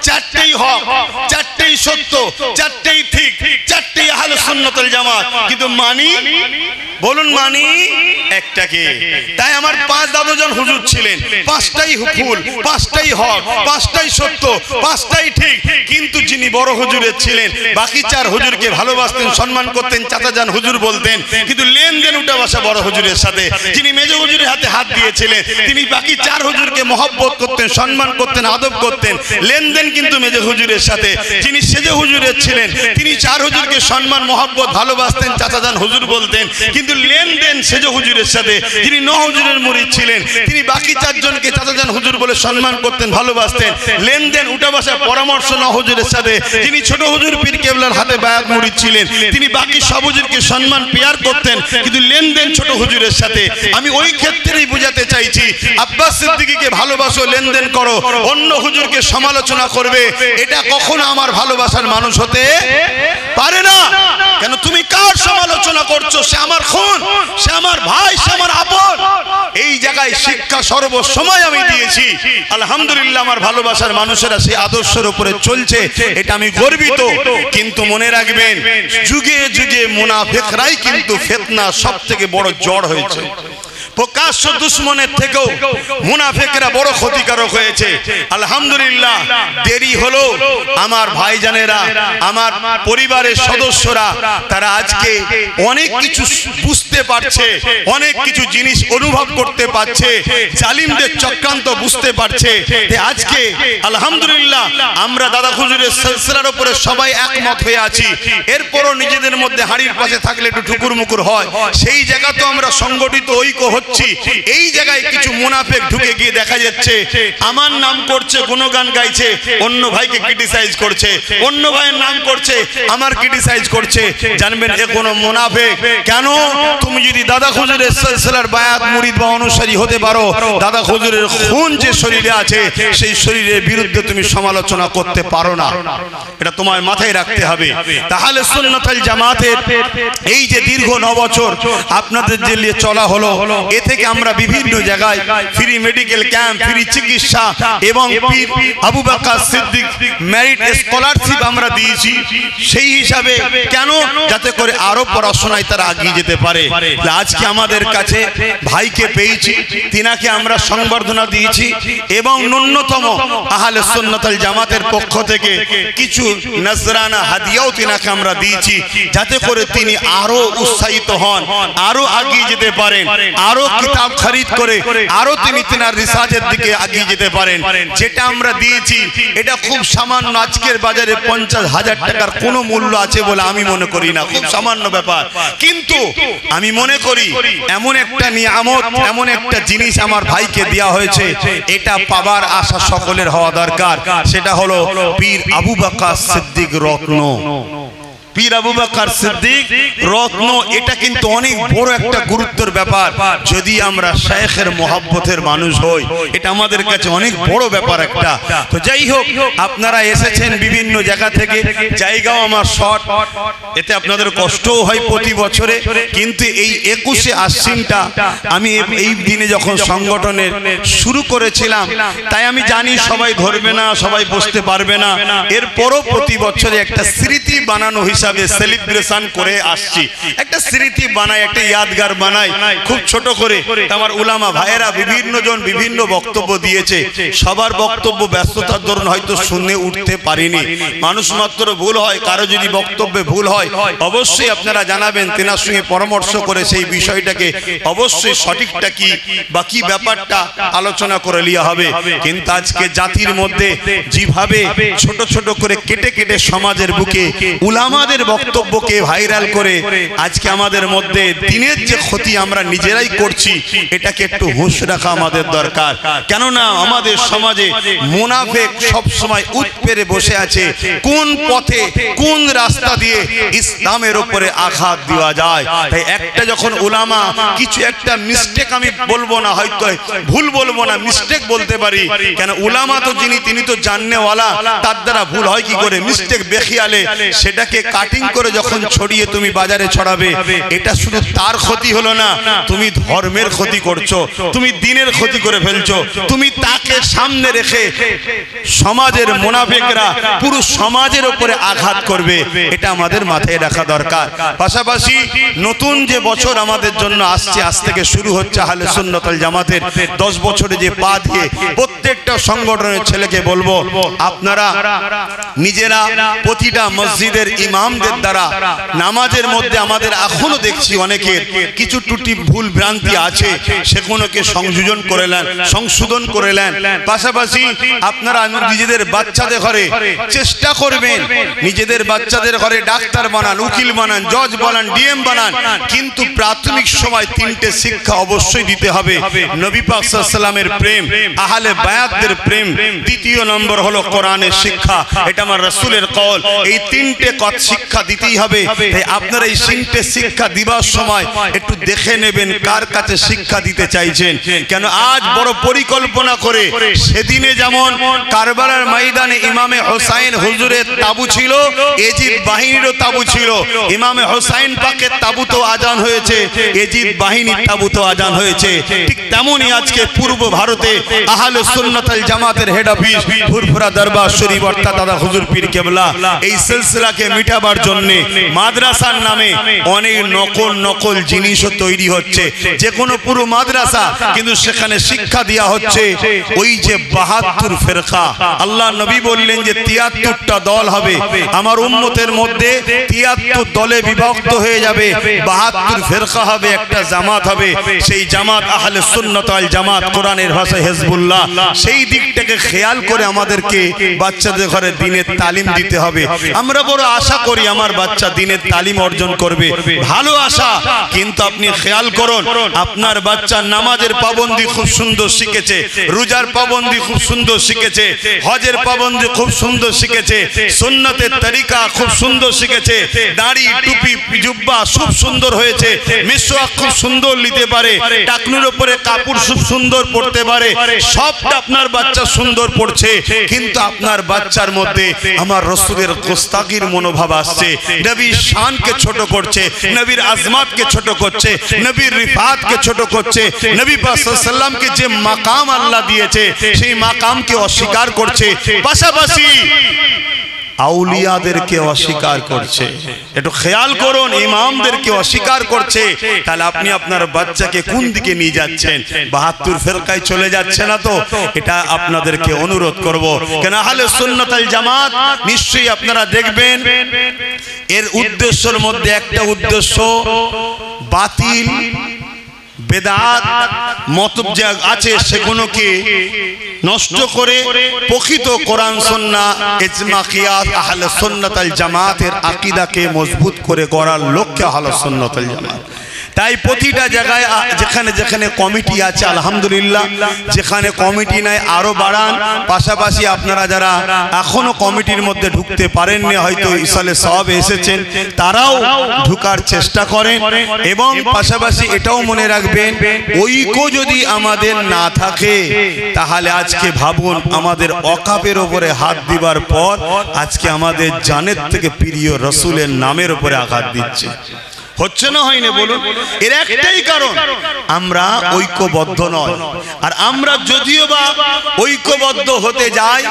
4টেই হক, 4টেই সত্য, 4টেই ঠিক, 4টেই আহলে সুন্নাত ওয়াল জামাত। কিন্তু মানি, বলুন মানি একটাকে। তাই আমার 5 দাদুজান হুজুর ছিলেন, 5টাই ফুল, 5টাই হক, 5টাই সত্য, 5টাই ঠিক। কিন্তু যিনি বড় হুজুরের ছিলেন, বাকি 4 হুজুরকে ভালোবাসতেন, সম্মান করতেন, চাচা হুজুর বলতেন, কিন্তু লেনদেন উঠা বসা বড় হুজুরের সাথে। যিনি মেজ হুজুরের হাতে হাত দিয়েছিলেন, তিনি বাকি 4 হুজুরকে মহব্বত করতেন, সম্মান করতেন, আদব করতেন, লেনদেন কিন্তু মেজ হুজুরের সাথে। যিনি সেজ হুজুরের ছিলেন, তিনি 4 হুজুরকে সম্মান, মহব্বত, ভালোবাসতেন, চাচাজান হুজুর বলতেন, কিন্তু লেনদেন সেজ হুজুরের সাথে। যিনি 9 হুজুরের মুরিদ ছিলেন, তিনি বাকি 4 জনকে চাচাজান হুজুর বলে সম্মান করতেন, ভালোবাসতেন, লেনদেন উঠা বসা পরামর্শ 9 হুজুরের সাথে। যিনি ছোট হুজুর পীর কেবলার হাতে বায়াত মুরিদ ছিলেন, তিনি বাকি সব হুজুরকে সম্মান পিয়ার করতেন, কিন্তু লেনদেন ছোট হুজুরের সাথে। আমি ওই ক্ষেত্রেই বুঝাতে চাইছি, আব্বাস সিদ্দিকীকে ভালোবাসো, লেনদেন করো, অন্য হুজুরকে সমালোচনা করবে, এটা কখনো আমার ভালোবাসার মানুষ হতে পারে না। কেন তুমি কার সমালোচনা করছো? সে আমার খুন, সে আমার ভাই, সে আমার আপন। এই জায়গায় শিক্ষা সর্বসময় আমি দিয়েছি। আলহামদুলিল্লাহ আমার ভালোবাসার মানুষেরা সেই আদর্শের উপরে চলছে, এটা আমি গর্বিত। কিন্তু মনে রাখবেন, যুগে যুগে মুনাফিকরাই কিন্তু ফিতনা সবথেকে বড় জড় হয়েছে। প্রকাশ্য দুশমনের থেকেও মুনাফিকরা বড় ক্ষতিকারক হয়েছে। আলহামদুলিল্লাহ দেরি হলো, আমার ভাইজানেরা, আমার পরিবারের সদস্যরা, তারা আজকে অনেক কিছু বুঝতে পারছে, অনেক কিছু জিনিস অনুভব করতে পারছে, জালিমদের চক্রান্ত বুঝতে পারছে। আজকে আলহামদুলিল্লাহ আমরা দাদা হুজুরের সিলসিলার উপরে সবাই একমত হয়ে আছি। এরপরও নিজেদের মধ্যে হাড়ির পাশে থাকলে একটু ঠুকুর মুকুর হয়, সেই জায়গা তো আমরা সংগঠিত ঐক্য হচ্ছি। এই জায়গায় কিছু মুনাফিক ঢুকে গিয়ে দেখা যাচ্ছে আমার নাম করছে, গুণগান গাইছে, অন্য ভাইকে ক্রিটিসাইজ করছে, অন্য ভাইয়ের নাম করছে, আমার ক্রিটিসাইজ করছে। জানবেন এ কোনো মুনাফিক। কেন? তুমি যদি দাদা হুজুরের সিলসিলার বায়াত মুরিদ বা অনুসারী হতে পারো, দাদা হুজুরের খুন যে শরীরে আছে সেই শরীরের বিরুদ্ধে তুমি সমালোচনা করতে পারো না। এটা তোমার মাথায় রাখতে হবে। তাহলে সুন্নাত ওয়াল জামাতের এই যে দীর্ঘ 9 বছর আপনাদের যে নিয়ে চলা হলো, এ থেকে আমরা বিভিন্ন জায়গায় ফ্রি মেডিকেল ক্যাম্প, ফ্রি চিকিৎসা এবং পীর আবু বকর সিদ্দিক মেরিট স্কলারশিপ আমরা দিয়েছি। সেই হিসাবে কেন? যাতে করে আরো পড়াশোনায় তারা এগিয়ে যেতে পারে। আজকে আমাদের কাছে ভাইকে পেয়েছি, তিনাকে আমরা সংবর্ধনা দিয়েছি এবং ন্যূনতম আহলে সুন্নাত ওয়াল জামাতের পক্ষ থেকে কিছু নজরানা হাদিয়াও তিনাকে আমরা দিয়েছি, যাতে করে তিনি আরো উৎসাহিত হন, আরো এগিয়ে যেতে পারেন, আরো কিতাব খরিদ করে আরো তিনি তিনার রিসার্চের দিকে এগিয়ে যেতে পারেন। যেটা আমরা দিয়েছি এটা খুব সামান্য, আজকের বাজারে 50,000 টাকার কোনো মূল্য আছে বলে আমি মনে করি না, খুব সামান্য ব্যাপার। কিন্তু আমি মনে করি এমন একটা নিয়ামত, এমন একটা জিনিস আমার ভাইকে দেওয়া হয়েছে, এটা পাবার আশা সকলের হওয়া দরকার। সেটা হলো পীর আবু বকর সিদ্দিক রত্ন। পীর আবু বকর সিদ্দিক রত্ন, এটা কিন্তু অনেক বড় একটা গুরুত্বের ব্যাপার। যদি আমরা শায়েখের মহব্বতের মানুষ হই, এটা আমাদের কাছে অনেক বড় ব্যাপার একটা। তো যাই হোক, আপনারা এসেছেন বিভিন্ন জায়গা থেকে, জায়গাও আমার শর্ট, এতে আপনাদের কষ্টও হয় প্রতি বছরে। কিন্তু এই 21শে আশ্বিনটা আমি এই দিনে যখন সংগঠনের শুরু করেছিলাম, তাই আমি জানি সবাই ধরবে না, সবাই বসতে পারবে না, এরপরও প্রতি বছরে একটা স্মৃতি বানানো হিসাবে হিসাবে সেলিব্রেশন করে আসছি, একটা স্মৃতি বানাই, একটা ইয়াদগার বানাই খুব ছোট করে। আমার উলামা ভাইয়েরা বিভিন্ন জন বিভিন্ন বক্তব্য দিয়েছে, সবার বক্তব্য ব্যস্ততার দরুন হয়তো শুনে উঠতে পারিনি। মানুষ মাত্র ভুল হয়, কারো যদি বক্তব্যে ভুল হয় অবশ্যই আপনারা জানাবেন, তেনার সঙ্গে পরামর্শ করে সেই বিষয়টাকে অবশ্যই সঠিকটা কি বা কি ব্যাপারটা আলোচনা করে লিয়া হবে। কিন্তু আজকে জাতির মধ্যে যেভাবে ছোট ছোট করে কেটে কেটে সমাজের বুকে উলামাদের বক্তব্যকে ভাইরাল করে আজকে আমাদের মধ্যে দিনের যে ক্ষতি আমরা নিজেরাই করছি, এটাকে একটু হুঁশ রাখা আমাদের দরকার। কেননা আমাদের সমাজে মুনাফিক সব সময় উৎপেরে বসে আছে, কোন পথে কোন রাস্তা দিয়ে ইসলামের উপরে আঘাত দেওয়া যায়। তাই একটা যখন উলামা কিছু একটা মিস্টেক, আমি বলবো না, হয়তো ভুল বলবো না, মিস্টেক বলতে পারি, কেন উলামা তো যিনি তিনি তো জাননেওয়ালা, তার দ্বারা ভুল হয় কি করে? মিস্টেক বেখিয়ালে সেটাকে কাটিং করে যখন ছড়িয়ে তুমি বাজারে ছড়াবে, এটা শুধু তার ক্ষতি হলো না, তুমি ধর্মের ক্ষতি করছো, তুমি দিনের ক্ষতি করে ফেলছো। তুমি তাকে সামনে রেখে সমাজের মুনাফিকরা পুরো সমাজের উপরে আঘাত করবে, এটা আমাদের মাথায় রাখা দরকার। পাশাপাশি নতুন যে বছর আমাদের জন্য আসছে, আজ থেকে শুরু হচ্ছে আহলে সুন্নাত ওয়াল জামাতের 10 বছরে যে পা দিয়ে প্রত্যেকটা সংগঠনের ছেলেকে বলবো, আপনারা নিজেরা প্রতিটা মসজিদের ইমামদের দ্বারা নামাজের মধ্যে আমাদের এখনো দেখছি অনেকের কিছু ত্রুটি ভুল ভ্রান্তি আছে, সেগুলোকে সংশোধন করে নেন। পাশাপাশি আপনারা নিজেদের বাচ্চাদের ঘরে চেষ্টা করবেন, নিজেদের বাচ্চাদের ঘরে ডাক্তার বানান, উকিল বানান, জজ বানান, ডিএম বানান, কিন্তু প্রাথমিক সময় 3টে শিক্ষা অবশ্যই দিতে হবে। নবী পাক সাল্লাল্লাহু আলাইহি ওয়াসাল্লামের প্রেম, আহলে বায়াতদের প্রেম, দ্বিতীয় নম্বর হলো কোরআনের শিক্ষা, এটা আমার রাসূলের কওল। এই 3টে শিক্ষা দিতেই হবে। তাই আপনারা এই 3টে শিক্ষা দিবার সময় একটু দেখে নেবেন কার কাছে শিক্ষা দিতে চাইছেন। কেন আজ বড় পরিকল্পনা করে, সেদিনে যেমন কারবালার ময়দানে ইমামে হোসাইন হুজুরের তাবু ছিল, এজিদ বাহিনীরও তাবু ছিল, ইমামে হোসাইন পাকের তাবুতে আজান হয়েছে, এজিদ বাহিনীর তাবুতে আজান হয়েছে। ঠিক তেমনই আজকে পূর্ব ভারতে আহলে সুন্নাত ওয়াল জামাতের হেড অফিস ফুরফুরা দরবার শরীফ অর্থাৎ দাদা হুজুর পীর কেবলা, এই সিলসিলাকে মিটাবার জন্য মাদ্রাসার নামে অনেক নকল জিনিসও তৈরি হচ্ছে। যে কোনো পুরো মাদ্রাসা, কিন্তু সেখানে শিক্ষা দেওয়া হচ্ছে ওই যে 72 ফিরকা। আল্লাহ নবী বললেন যে 73টা দল হবে, আমার উম্মতের মধ্যে 73 দলে বিভক্ত হয়ে যাবে, 72 ফিরকা হবে, একটা জামাত হবে। সেই জামাত আহলে সুন্নাত ওয়াল জামাত, কোরআনের ভাষায় হিজবুল্লাহ। সেই দিকটাকে খেয়াল করে আমাদেরকে বাচ্চাদের ঘরে দ্বীনের তালিম দিতে হবে। আমরা বড় আশা করি আমার বাচ্চা দ্বীনের তালিম অর্জন করবে, ভালো আশা, কিন্তু আপনি খেয়াল করুন আপনার বাচ্চা নামাজের পাবন্দি খুব সুন্দর শিখেছে, রোজার পাবন্দি খুব সুন্দর শিখেছে, হজের পাবন্দি খুব সুন্দর শিখেছে, সুন্নতের তরিকা খুব সুন্দর শিখেছে, দাড়ি টুপি জুব্বা খুব সুন্দর হয়েছে, মিসওয়াক খুব সুন্দর নিতে পারে, টাকনুর উপরে কাপড় খুব সুন্দর পড়তে পারে, সবটা আপনার বাচ্চা সুন্দর পড়ছে, কিন্তু আপনার বাচ্চার মধ্যে আমার রাসূলের গোস্তাকির মনোভাব আসছে, নবীর শানকে ছোট করছে, নবীর আজমাতকে ছোট করছে, নবীর রিফাতকে ছোট করছে, নবী পাক সাল্লাল্লাহু আলাইহি ওয়াসাল্লামকে যে মাকাম আল্লাহ দিয়েছে সেই মাকামকে অস্বীকার করছে, পাশাপাশি আউলিয়াদেরকে অস্বীকার করছে। একটু খেয়াল করুন, ইমামদেরকে অস্বীকার করছে। তাহলে আপনি আপনার বাচ্চাকে কোন দিকে নিয়ে যাচ্ছেন? 72 ফিরকায় চলে যাচ্ছে না তো? এটা আপনাদেরকে অনুরোধ করব, কেন আহলে সুন্নাত ওয়াল জামাত নিশ্চয়ই আপনারা দেখবেন এর উদ্দেশ্যের মধ্যে একটা উদ্দেশ্য বাতিল বেদাত মতলব যা আছে সেগুলোকে নষ্ট করে প্রকৃত কোরআন সুন্নাহ ইজমা কিয়াস আহলে সুন্নাত ওয়াল জামাতের আকীদাকে মজবুত করে গড়ার লক্ষ্যে আহলে সুন্নাত ওয়াল জামাত। তাই প্রতিটা জায়গায় যেখানে যেখানে কমিটি আছে আলহামদুলিল্লাহ, যেখানে কমিটি নাই আরো বাড়ান। পাশাপাশি আপনারা যারা এখনো কমিটির মধ্যে ঢুকতে পারেননি, হয়তো ইসালে সওয়াব এসেছেন, তারাও ঢুকার চেষ্টা করেন। এবং পাশাপাশি এটাও মনে রাখবেন, ঐক্য যদি আমাদের না থাকে তাহলে আজকে ভাবুন আমাদের ওয়াকাফের উপরে হাত দিবার পর আজকে আমাদের জানের থেকে প্রিয় রাসূলের নামের উপরে আঘাত দিচ্ছে। হচ্ছে না হয় না বলুন? এর একটাই কারণ, আমরা ঐক্যবদ্ধ নয়। আর আমরা যদিও বা ঐক্যবদ্ধ হতে যাই,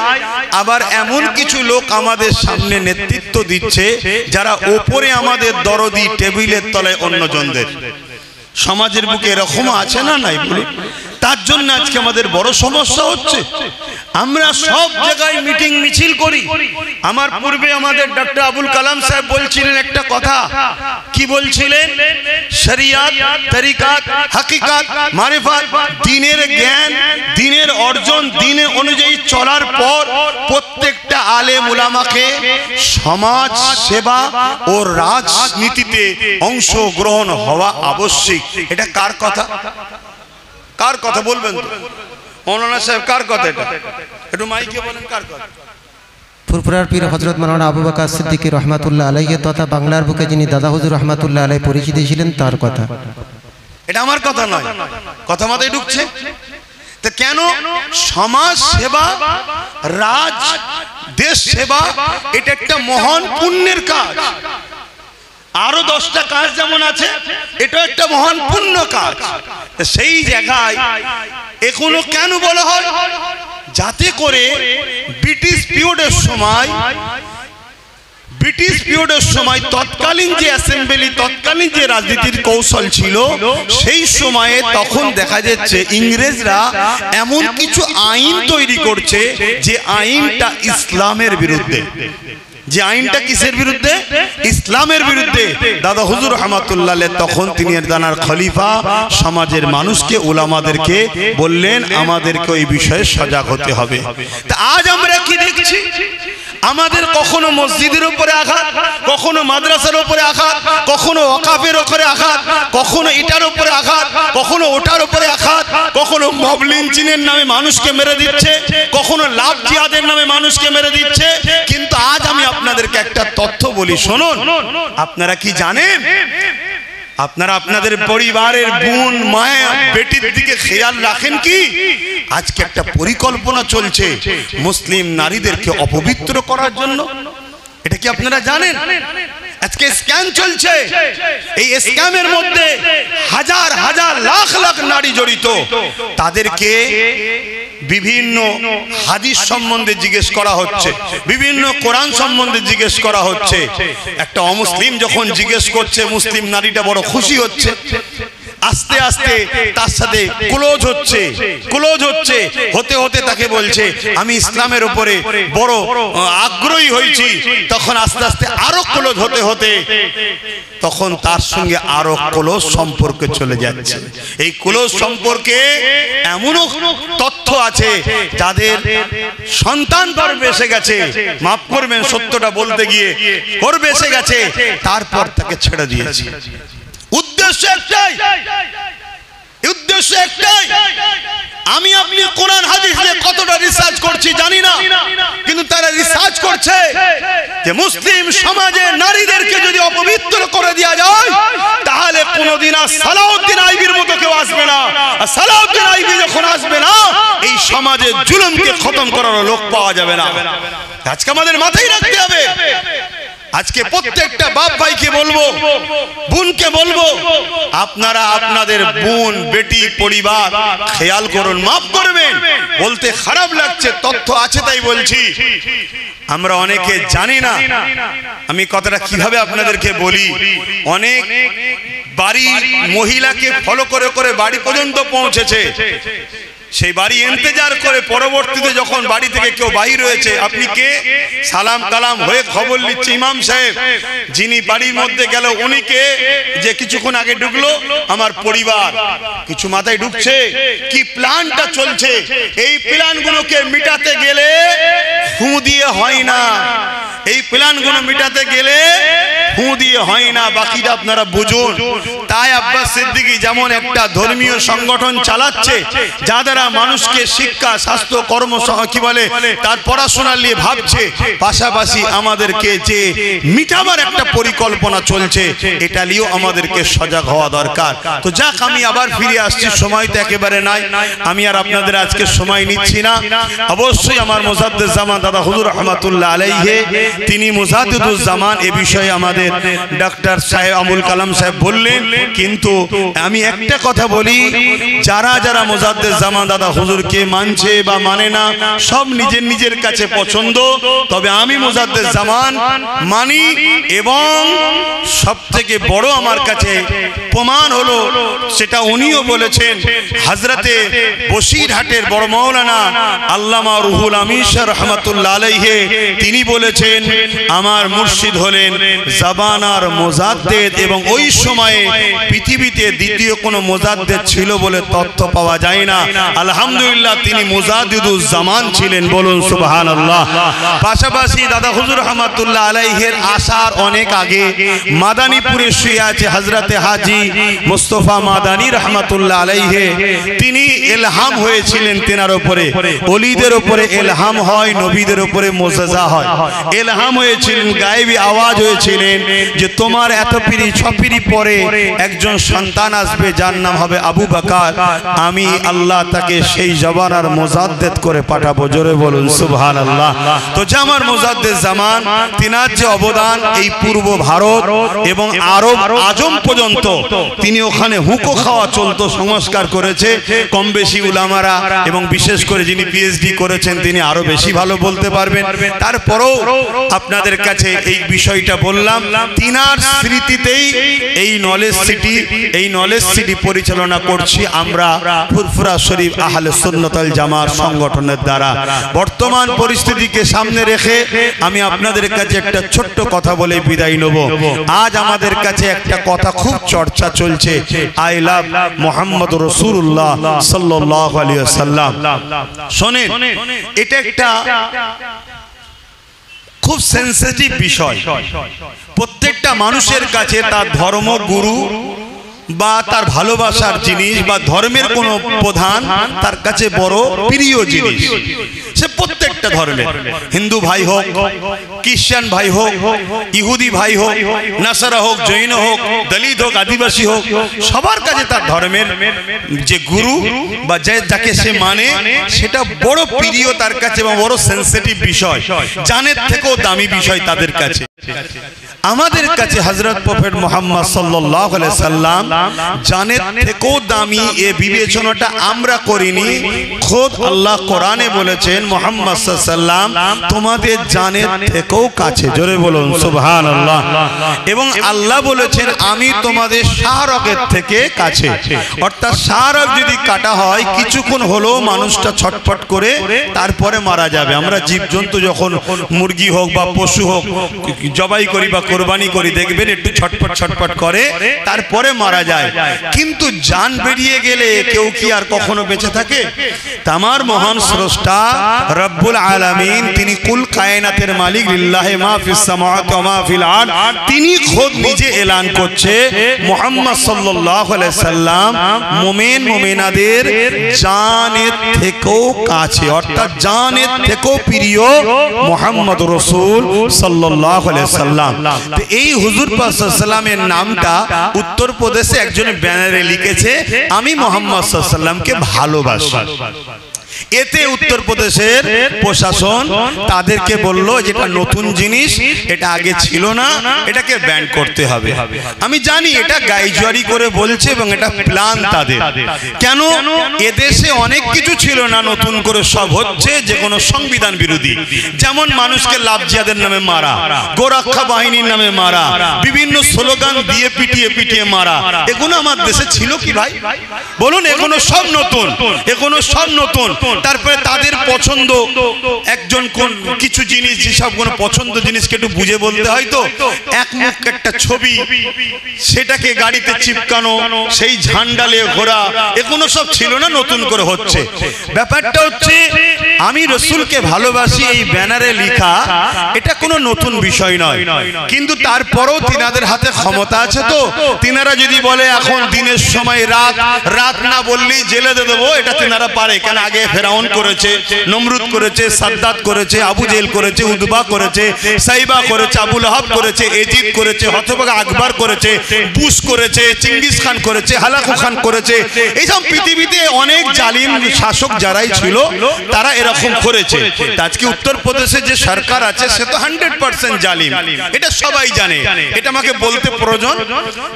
আবার এমন কিছু লোক আমাদের সামনে নেতৃত্ব দিচ্ছে যারা ওপরে আমাদের দরদি, টেবিলের তলায় অন্যজনদের। সমাজের বুকে এরকম আছে না নাই বলুন? তার জন্য আজকে আমাদের বড় সমস্যা হচ্ছে। আমরা সব জায়গায় মিটিং মিছিল করি। আমার পূর্বে আমাদের ডক্টর আবুল কালাম সাহেব বলছিলেন একটা কথা, কি বলছিলেন? শরিয়াত, তরিকাত, হাকিকাত, মারিফাত, দ্বীনের জ্ঞান, দ্বীনের অর্জন, দ্বীনের অনুযায়ী চলার পর প্রত্যেকটা আলেম উলামাকে সমাজ সেবা ও রাজনীতিতে অংশগ্রহণ হওয়া আবশ্যক। এটা কার কথা? কার কথা বলবেন তো? মৌলানা সাহেব কার কথা এটা? একটু মাইকে বলেন কার কথা? ফুরফুরার পীর হযরত মাওলানা আবু বকর সিদ্দিকী রহমাতুল্লাহ আলাইহি তথা বাংলার বুকে যিনি দাদা হুজুর রহমাতুল্লাহ আলাইহি পরিচিত ছিলেন তার কথা। এটা আমার কথা নয়, কথা মাথায় ঢুকছে তো কেন? সমাজ সেবা, রাজ দেশ সেবা, এটা একটা মহান পুণ্যের কাজ। আরো 10টা কাজ যেমন আছে, এটা একটা মহান পুণ্য কাজ। সেই জায়গায় এখনো কেন বলা হয়? যাতে করে ব্রিটিশ পিরিয়ডের সময় তৎকালীন যে অ্যাসেম্বলি, তৎকালীন যে রাজনীতির কৌশল ছিল, সেই সময়ে তখন দেখা যাচ্ছে ইংরেজরা এমন কিছু আইন তৈরি করছে যে আইনটা ইসলামের বিরুদ্ধে। যে আইনটা কিসের বিরুদ্ধে? ইসলামের বিরুদ্ধে। দাদা হুজুর রহমাতুল্লাহ তখন তিনি দানার খলিফা, সমাজের মানুষকে, উলামাদেরকে বললেন আমাদেরকে ওই বিষয়ে সজাগ হতে হবে। তা আজ আমরা কি দেখছি? আমাদের কখনো মসজিদের উপরে আঘাত, কখনো মাদ্রাসার উপরে আঘাত, কখনো ওয়াকাফের উপরে আঘাত, কখনো এটার উপরে আঘাত, কখনো ওটার উপরে আঘাত, কখনো মব লিঞ্চিংয়ের নামে মানুষকে মেরে দিচ্ছে, কখনো লাভ জিহাদের নামে মানুষকে মেরে দিচ্ছে। কিন্তু আজ আমি আপনাদেরকে একটা তথ্য বলি, শুনুন। আপনারা কি জানেন? আপনারা আপনাদের পরিবারের বোন, মায়ের, বেটির দিকে খেয়াল রাখেন কি? আজকে একটা পরিকল্পনা চলছে মুসলিম নারীদেরকে অপবিত্র করার জন্য। এটা কি আপনারা জানেন? আজকে স্ক্যাম চলছে। এই স্ক্যামের মধ্যে হাজার হাজার লাখ লাখ নারী জড়িত। তাদেরকে বিভিন্ন হাদিস সম্বন্ধে জিজ্ঞেস করা হচ্ছে, বিভিন্ন কোরআন সম্বন্ধে জিজ্ঞেস করা হচ্ছে। একটা অমুসলিম যখন জিজ্ঞেস করছে, মুসলিম নারীটা বড় খুশি হচ্ছে। আস্তে আস্তে তার সাথে ক্লোজ হচ্ছে, হতে হতে তাকে বলছে আমি ইসলামের উপরে বড় আগ্রহী হয়েছি। তখন আস্তে আস্তে আরো ক্লোজ হতে হতে তখন তার সঙ্গে আরো ক্লোজ সম্পর্কে চলে যাচ্ছে। এই ক্লোজ সম্পর্কে এমনও তথ্য আছে যাদের সন্তান গর্ভে এসে গেছে, মাফ করবেন সত্যটা বলতে গিয়ে, গর্ভে এসে গেছে, তারপর তাকে ছেড়ে দিয়েছে। উদ্দেশ্য একটাই, আমি আপনি কোরআন হাদিস নিয়ে কতটা রিসার্চ করছি জানি না, কিন্তু তারা রিসার্চ করছে যে মুসলিম সমাজে নারীদেরকে যদি অপবিত্র করে দেওয়া যায়, তাহলে কোনোদিন আর সালাউদ্দিন আইবির মতো কেউ আসবে না। আর সালাউদ্দিন আইবি যখন আসবে না, এই সমাজে জুলুমকে খতম করার লোক পাওয়া যাবে না। আজকে আমাদের মাথায় রাখতে হবে। আজকে প্রত্যেকটা বাপ ভাইকে বলবো, বোনকে বলবো, আপনারা আপনাদের বোন, বেটি, পরিবার খেয়াল করুন। মাফ করবেন বলতে খারাপ লাগছে, তথ্য আছে তাই বলছি। আমরা অনেকে জানি না। আমি কথাটা কিভাবে আপনাদেরকে বলি, অনেক বাড়ি মহিলাকে ফলো করে করে বাড়ি পর্যন্ত পৌঁছেছে। সেই বাড়ি ইন্তজার করে পরবর্তীতে যখন বাড়ি থেকে কেউ বাহির হয়েছে, আপনি কে? সালাম কালাম হয়ে খবর নিচ্ছে ইমাম সাহেব, যিনি বাড়ির মধ্যে গেল উনি কে? যে কিছুক্ষণ আগে ঢুকলো, আমার পরিবার। কিছু মাথায় ঢুকছে কি প্ল্যানটা চলছে? এই প্ল্যানগুলোকে মিটাতে গেলে ফু দিয়ে হয় না। এই প্ল্যানগুলো মিটাতে গেলে ফু দিয়ে হয় না। বাকিটা আপনারা বুঝুন। তাই আব্বাস সিদ্দিকী যেমন একটা ধর্মীয় সংগঠন চালাচ্ছে, যাদের মানুষকে শিক্ষা, স্বাস্থ্য, কর্ম, কি বলে তার পড়াশোনা নিয়ে ভাবছে, পাশাপাশি আমাদেরকে যে মিটাবার একটা পরিকল্পনা চলছে, এটা নিয়েও আমাদেরকে সজাগ হওয়া দরকার। তো যাক, আমি আবার ফিরে আসছি, সময় তো একেবারে নাই। আমি আর আপনাদের আজকে সময় নিচ্ছি না। অবশ্যই আমার মুজাদ্দিদ জামান দাদা হুজুর রহমাতুল্লাহ আলাইহি, তিনি মুজাদ্দিদুজ জামান, এ বিষয়ে আমাদের আমাদের ডাক্তার সাহেব আবুল কালাম সাহেব বললেন। কিন্তু আমি একটা কথা বলি, যারা যারা মুজাদ্দেদ জামান দাদা হুজুরকে মানছে বা মানে না, সব নিজের নিজের কাছে পছন্দ। তবে আমি মুজাদ্দেদ জামান মানি, এবং সবথেকে বড় আমার কাছে প্রমাণ হলো, সেটা উনিও বলেছেন, হযরতে বসিরহাটের বড় মাওলানা আল্লামা রুহুল আমিন শাহ রহমাতুল্লাহ আলাইহি তিনি বলেছেন, আমার মুর্শিদ হলেন জাবানার মুজাদ্দেদ, এবং ওই সময়ে পৃথিবীতে দ্বিতীয় কোনো মুজাদ্দেদ ছিল বলে তথ্য পাওয়া যায় না। আলহামদুলিল্লাহ তিনি মুজাদ্দিদুজ জামান ছিলেন, বলুন সুবহানাল্লাহ। পাশাপাশি দাদা হুজুর রহমাতুল্লাহ আলাইহির আসার অনেক আগে মাদানীপুরে শুয়ে আছে হযরতে হাজী মুস্তাফা মাদানী রহমাতুল্লাহ আলাইহি। তিনি ইলহাম হয়েছিলেন তেনার উপরে, ওলিদের উপরে ইলহাম হয়, নবীদের উপরে মুজিজা হয়। ইলহাম হয়েছিলেন, গায়েবী আওয়াজ হয়েছিলেন যে তোমার এত পিরি ছপিরি পরে একজন সন্তান আসবে যার নাম হবে আবু বকর, আমি আল্লাহ তাকে সেই জবানার মুজাদ্দেদ করে পাঠাবো, জোরে বলুন সুবহানাল্লাহ। তো যে আমার মুজাদ্দেদ জামান, তিনার যে অবদান এই পূর্ব ভারত এবং আরব আজম পর্যন্ত, তিনি ওখানে হুকো খাওয়া চলতো, সংস্কার করেছে কম বেশি উলামারা, এবং বিশেষ করে যিনি পিএইচডি করেছেন তিনি আরো বেশি ভালো বলতে পারবেন। তারপরেও আপনাদের কাছে এই বিষয়টা বললাম, তিনার স্মৃতিতেই এই নলেজ সিটি পরিচালনা করছি আমরা ফুরফুরা শরীফ আহলে সুন্নাত ওয়াল জামাত সংগঠনের দ্বারা। বর্তমান পরিস্থিতিকে সামনে রেখে আমি আপনাদের কাছে একটা ছোট্ট কথা বলে বিদায় নেব। আজ আমাদের কাছে একটা কথা খুব চর্চা চলছে, আই লাভ মুহাম্মদ রাসূলুল্লাহ সাল্লাল্লাহু আলাইহি ওয়াসাল্লাম। শুনেন, এটা একটা খুব সেনসিটিভ বিষয়। প্রত্যেকটা মানুষের কাছে তার ধর্মগুরু বা তার ভালোবাসার জিনিস বা ধর্মের কোনো প্রধান তার কাছে বড় প্রিয় জিনিস। সে প্রত্যেকটা ধর্মের, হিন্দু ভাই হোক, খ্রিস্টান ভাই হোক, ইহুদি ভাই হোক, নাসারা হোক, জৈন হোক, দলিত হোক, আদিবাসী হোক, সবার কাছে তার ধর্মের যে গুরু বা যাকে সে মানে সেটা বড় প্রিয় তার কাছে এবং বড় সেনসিটিভ বিষয়, জানের থেকেও দামি বিষয় তাদের কাছে। আমাদের কাছে হযরত প্রফেট মুহাম্মদ সাল্লাল্লাহু আলাইহি সাল্লাম জানের থেকেও দামি, এ বিবেচনাটা আমরা করিনি। খোদ আল্লাহ কোরআনে বলেছেন মুহাম্মদ সাল্লাল্লাহু আলাইহি সাল্লাম তোমাদের জানের থেকেও কাছে, জোরে বলুন সুবহানাল্লাহ। এবং আল্লাহ বলেছেন আমি তোমাদের শাহরগের থেকে কাছে। অর্থাৎ শাহরগ যদি কাটা হয় কিছুক্ষণ হলেও মানুষটা ছটফট করে তারপরে মারা যাবে। আমরা জীবজন্তু যখন মুরগি হোক বা পশু হোক জবাই করি বা কোরবানি করি, দেখবেন একটু ছটফট ছটফট করে তারপরে মারা যায়। কিন্তু জান বেরিয়ে গেলে কেউ কি আর কখনো বেঁচে থাকে? তামার মহান স্রষ্টা রব্বুল আলামিন, তিনি কুল কায়নাতের মালিক, লিল্লাহি মা ফিস সামাওয়াতি ওয়া মা ফিল আরদ, তিনি খোদ নিজে এলান করছে মুহাম্মদ সাল্লাল্লাহু আলাইহি সাল্লাম মুমিন মুমিনাদের জানের থেকেও কাছে, অর্থাৎ জানের থেকেও প্রিয় মুহাম্মদ রাসূল সাল্লাল্লাহু আলাইহি সাল্লাম। তো এই হুজুর পাক সাল্লাল্লাহু আলাইহি সাল্লামের নামটা উত্তরপ্রদেশে একজন ব্যানারে লিখেছে, আমি মুহাম্মদ সাল্লাল্লাহু আলাইহি সাল্লামকে ভালোবাসি। এতে উত্তরপ্রদেশের প্রশাসন তাদেরকে বলল যেটা নতুন জিনিস, এটা আগে ছিল না, এটাকে ব্যান করতে হবে। আমি জানি এটা গাইজুয়ারি করে বলছে এবং এটা প্ল্যান তাদের। কেন? এদেশে অনেক কিছু ছিল না, নতুন করে সব হচ্ছে, যে কোনো সংবিধান বিরোধী। যেমন মানুষকে লাভ জিহাদের নামে মারা, গোরক্ষা বাহিনীর নামে মারা, বিভিন্ন স্লোগান দিয়ে পিটিয়ে পিটিয়ে মারা, এগুলো আমার দেশে ছিল কি ভাই বলুন? এগুলো সব নতুন, এগুলো সব নতুন। তারপরে তাদের পছন্দ একজন কোন কিছু জিনিস, যেসব কোনো পছন্দ জিনিসকে একটু বুঝে বলতে হয়, তো এক মুখ একটা ছবি সেটাকে গাড়িতে চিপকানো, সেই ঝান্ডালে ঘোরা, এগুলো সব ছিল না, নতুন করে হচ্ছে। ব্যাপারটা হচ্ছে আমি রসুলকে ভালোবাসি এই ব্যানারে লেখা, এটা কোনো নতুন বিষয় নয়। কিন্তু তারপরেও তিনাদের হাতে ক্ষমতা আছে, তো তিনারা যদি বলে এখন দিনের সময় রাত, রাত না বললেই জেলে দিয়ে দেবো, এটা তিনারা পারে। কেন? আগে ফেরাউন করেছে, নমরুদ করেছে, সাদ্দাত করেছে, আবু জেহেল করেছে, উদবা করেছে, সাইবা করেছে, আবু লাহাব করেছে, এজিদ করেছে, হতভাগা আকবর করেছে, বুশ করেছে, চিঙ্গিস খান করেছে, হালাকু খান করেছে। এইসব পৃথিবীতে অনেক জালিম শাসক যারাই ছিল তারা এরকম করেছে। আজকে উত্তরপ্রদেশে যে সরকার আছে সে তো 100% জালিম, এটা সবাই জানে, এটা আমাকে বলতে প্রয়োজন।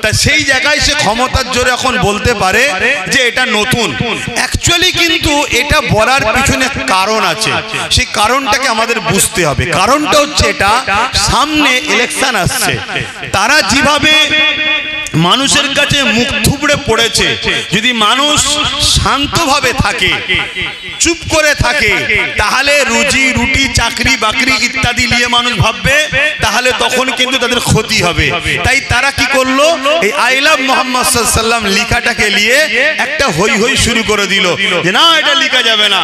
তা সেই জায়গায় সে ক্ষমতার জোরে এখন বলতে পারে যে এটা নতুন। অ্যাকচুয়ালি কিন্তু এটা বলার পিছনে কারণ আছে, সেই কারণটাকে আমাদের বুঝতে হবে। কারণটা হচ্ছে এটা, সামনে ইলেকশন আসছে, তারা যেভাবে মানুষের কাছে মুখ থুবড়ে পড়েছে, যদি মানুষ শান্তভাবে থাকে, চুপ করে থাকে, তাহলে রুজি রুটি চাকরি বাকরি ইত্যাদি নিয়ে মানুষ ভাববে, তাহলে তখন কিন্তু তাদের ক্ষতি হবে। তাই তারা কি করলো, এই আই লাভ মোহাম্মদ সাল্লাল্লাহু আলাইহি ওয়াসাল্লাম লেখাটাকে নিয়ে একটা হই হই শুরু করে দিল যে না এটা লেখা যাবে না।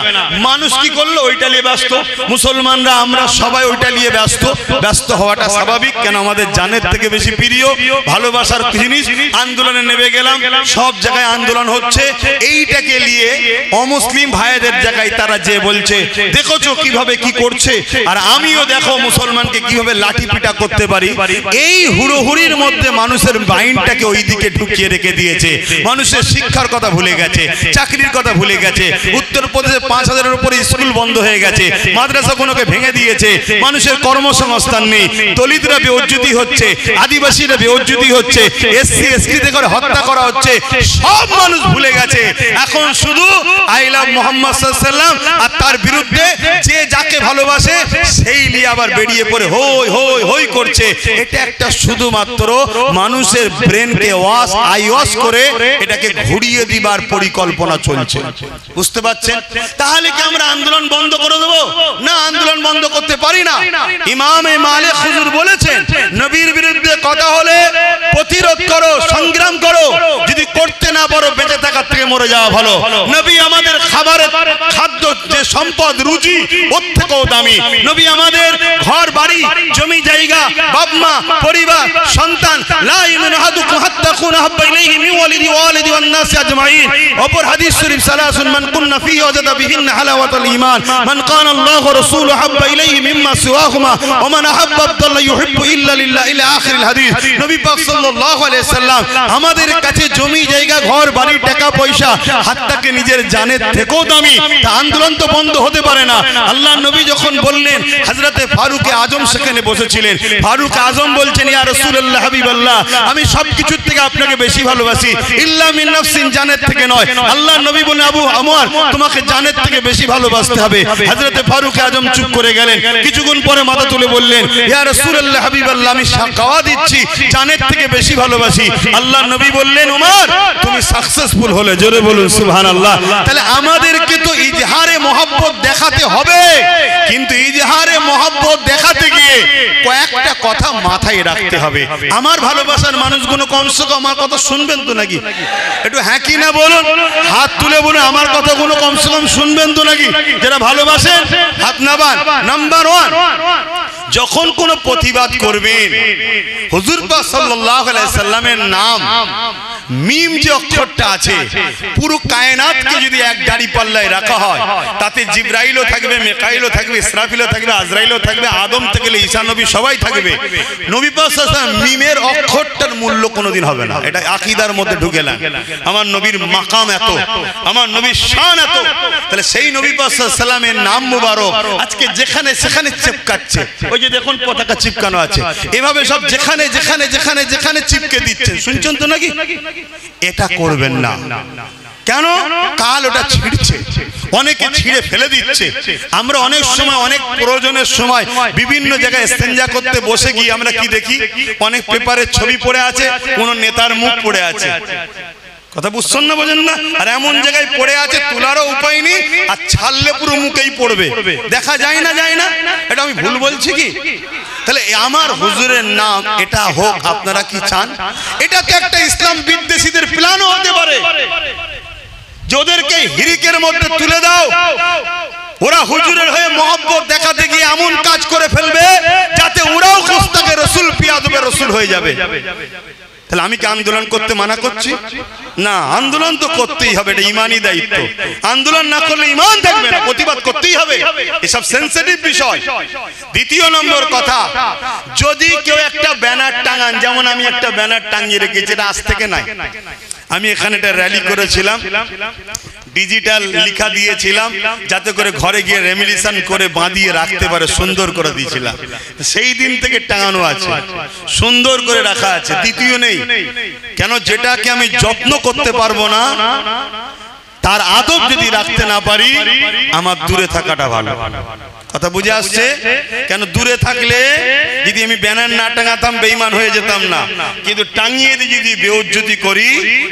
মানুষ কি করলো, ওইটা নিয়ে ব্যস্ত। মুসলমানরা আমরা সবাই ওইটা নিয়ে ব্যস্ত। ব্যস্ত হওয়াটা স্বাভাবিক, কেন আমাদের জানের থেকে বেশি প্রিয়, ভালোবাসার জিনিস। আন্দোলনে নেমে গেলাম, সব জায়গায় আন্দোলন হচ্ছে, এইটাকে নিয়ে অমুসলিম ভাইদের জায়গায় তারা যে বলছে দেখোছো কিভাবে কি করছে, আর আমিও দেখো মুসলমানকে কিভাবে লাঠি পিটা করতে পারি। এই হুড়োহুড়ির মধ্যে মানুষের মাইন্ডটাকে ওই দিকে ঢুকিয়ে রেখে দিয়েছে। মানুষের শিক্ষার কথা ভুলে গেছে, চাকরির কথা ভুলে গেছে। উত্তরপ্রদেশে 5000-এর উপরে স্কুল বন্ধ হয়ে গেছে, মাদ্রাসাগুলোকে ভেঙে দিয়েছে, মানুষের কর্মসংস্থান নেই, দলিতরা বেউজ্জতি হচ্ছে, আদিবাসীরা বেউজ্জতি হচ্ছে, এসসি এসটিদের করে হত্যা করা হচ্ছে। সব মানুষ ভুলে গেছে, এখন শুধু আই লাভ মোহাম্মদ সাল্লাল্লাহু আলাইহি ওয়াসাল্লাম আর তার বিরুদ্ধে যে যাকে ভালোবাসে সেই নিয়ে আবার বেরিয়ে পড়ে হই হই হই করছে। এটা একটা শুধুমাত্র মানুষের ব্রেনকে ওয়াশ করে এটাকে ঘুরিয়ে দিবার পরিকল্পনা চলছে, বুঝতে পারছেন? তাহলে কি আমরা আন্দোলন বন্ধ করে দেব? না, আন্দোলন বন্ধ করতে পারি না। ইমামে মালিক হুজুর বলেছেন, নবীর বিরুদ্ধে কথা হলে প্রতিরোধ করো, সংগ্রাম করো, যদি করতে না পারো বেঁচে থাকার থেকে মরে যাওয়া ভালো। নবী আমাদের খাবারের খাদ্য যে সম্পদ রুজি ওর থেকেও দামি। নবী আমাদের ঘর বাড়ি জমি জায়গা বাপ মা পরিবার সন্তান, লা ইউমিনু আহাদুকুম হাত্তা আকুনা হাব্বা ইলাইহি মিন ওয়ালিদি ওয়ান নাসি আজমাইন। অপর হাদিস শরীফ সালাসুন মান কুননা ফিহি ওয়াজাদা বিহিন্না হালাওয়াতাল ঈমান, মান কানা আল্লাহু ওয়া রাসূলুহু হাব্বা ইলাইহি মিম্মা সিওয়াহুমা ওয়া মান আহাব্বা আবদাল্লাহ ইউহিব্বু ইল্লা লিল্লাহ ইলা আখিরিল হাদিস। নবী পাক সাল্লাল্লাহু আলাইহি সাল্লাম আমাদের কাছে জমি জায়গা ঘর বাড়ি টাকা পয়সা হাতটাকে নিজের জানের থেকেও দামি। তা আন্দোলন তো বন্ধ হতে পারে না। আল্লাহ নবী যখন বললেন, হযরতে ফারুক আজম সেখানে বসেছিলেন, ফারুক আজম বলছেন ইয়া রাসূলুল্লাহ হাবিবাল্লাহ, আমি সবকিছুর থেকে আপনাকে বেশি ভালোবাসি, ইল্লা মিন নাফসিন, জানের থেকে নয়। আল্লাহ নবী বলেন আবু আমর তোমাকে জানের থেকে বেশি ভালোবাসতে হবে। হযরতে ফারুক আজম চুপ করে গেলেন, কিছুক্ষণ পরে মাথা তুলে বললেন ইয়া রাসূলুল্লাহ হাবিবাল্লাহ, আমি সাক্ষ্য দিচ্ছি জানের থেকে বেশি ভালোবাসি। আল্লাহ নবী বললেন উমর তুমি সাকসেসফুল হলে, জোরে বলুন সুবহানাল্লাহ। তাহলে আমাদেরকে তো ইজহারে মহব্বত দেখাতে হবে, কিন্তু ইজহারে মহব্বত দেখাতে গিয়ে কয়েকটা কথা মাথায় রাখতে হবে। আমার ভালোবাসার মানুষগুলো কমসে কম আমার কথা শুনবেন তো নাকি? একটু হ্যাঁ কি না বলুন, হাত তুলে বলুন আমার কথাগুলো কমসে কম শুনবেন তো নাকি? যারা ভালোবাসেন হাত নামান। নাম্বার 1, যখন কোনো প্রতিবাদ করবেন, হুজুর পাক সাল্লাল্লাহু আলাইহি সাল্লামের নাম মিম যে অক্ষরটা আছে, পুরো কায়নাতকে যদি এক দাড়ি পাল্লায় রাখা হয়, তাতে জিবরাইলও থাকবে, মিকাইলও থাকবে, ইসরাফিলও থাকবে, আজরাইলও থাকবে, আদম থেকে ঈসা নবী সবাই থাকবে। নবী পাক সাল্লাল্লাহু আলাইহি সাল্লাম মিমের অক্ষরটার মূল্য কোনোদিন হবে না, এটা আকীদার মধ্যে ঢুকে না। আমার নবীর মাকাম এত, আমার নবীর শান এত, তাহলে সেই নবী পাক সাল্লাল্লাহু আলাইহি সাল্লামের নাম মুবারক আজকে যেখানে সেখানে চিপকাচ্ছে। ওই যে দেখুন পতাকা চিপকানো আছে, এভাবে সব যেখানে যেখানে যেখানে যেখানে চিপকে দিচ্ছেন, শুনছেন তো নাকি? এটা করবেন না। কেন? কাল ওটা ছিঁড়ছে, অনেকে ছিঁড়ে ফেলে দিচ্ছে। আমরা অনেক সময় অনেক প্রয়োজনের সময় বিভিন্ন জায়গায় ইস্তেঞ্জা করতে বসে গিয়ে আমরা কি দেখি, অনেক পেপারের ছবি পড়ে আছে, কোন নেতার মুখ পড়ে আছে। কথা বুঝছেন না, বোঝেন না? আর এমন জায়গায় পড়ে আছে তোলারও উপায় নেই, আর ছাড়লে পুরো মুখেই পড়বে, দেখা যায় না, যায় না। এটা আমি ভুল বলছি কি? তাহলে আমার হুজুরের নাম এটা হোক, আপনারা কি চান? এটা তো একটা ইসলাম বিদ্বেষীদের প্ল্যানও হতে পারে, যাদেরকে হিরিকের মধ্যে তুলে দাও, ওরা হুজুরের হয়ে মহব্বত দেখাতে গিয়ে এমন কাজ করে ফেলবে যাতে ওরাও খুস্তাকে রসুল পিয়াদবে রসুল হয়ে যাবে। তাহলে আমি কি আন্দোলন করতে মানা করছি? না, আন্দোলন তো করতেই হবে, এটা ইমানি দায়িত্ব। আন্দোলন না করলে ইমান থাকবে না, প্রতিবাদ করতেই হবে, এসব সেন্সিটিভ বিষয়। দ্বিতীয় নম্বর কথা, যদি কেউ একটা ব্যানার টাঙান, যেমন আমি একটা ব্যানার টাঙিয়ে রেখেছি, এটা আজ থেকে নাই, আমি এখানে একটা র্যালি করেছিলাম, ডিজিটাল লিখা দিয়েছিলাম যাতে করে ঘরে গিয়ে রেমিলিশন করে বাঁধিয়ে রাখতে পারে, সুন্দর করে দিয়েছিলাম, সেই দিন থেকে টাঙানো আছে, সুন্দর করে রাখা আছে, দ্বিতীয় নেই। কেন? যেটাকে আমি যত্ন করতে পারবো না, তার আদব যদি রাখতে না পারি, আমার দূরে থাকাটা ভালো। কথা বুঝে আসছে? কেন? দূরে থাকলে যদি আমি ব্যানার না টাঙাতাম বেঈমান হয়ে যেতাম না, কিন্তু টাঙিয়ে দিয়ে যদি বেইজ্জতি করি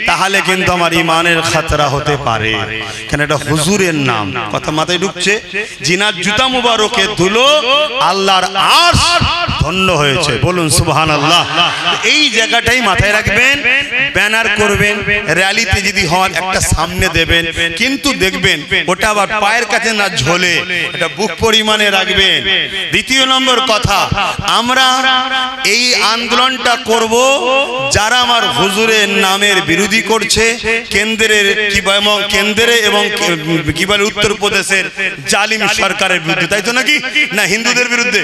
তাহলে কিন্তু আমার ইমানের খাতরা হতে পারে। কেন? এটা হুজুরের নাম। কথা মাথায় ঢুকছে? জিনার জুতা মুবারকে ধুলো আল্লাহর আরশ ধন্য হয়েছে, বলুন সুবহানাল্লাহ। এই জায়গাটাই মাথায় রাখবেন। ব্যানার করবেন, র্যালিতে যদি হন একটা সামনে দেবেন, কিন্তু দেখবেন ওটা আবার পায়ের কাছে না ঝোলে, এটা বুক পরিমাণে রাখবেন। দ্বিতীয় নম্বর কথা, আমরা এই আন্দোলনটা করব যারা আমার হুজুরের নামের বিরোধী করছে, কেন্দ্রের এবং কি বলে উত্তরপ্রদেশের জালিম সরকারের বিরুদ্ধে, তাই তো নাকি? না হিন্দুদের বিরুদ্ধে?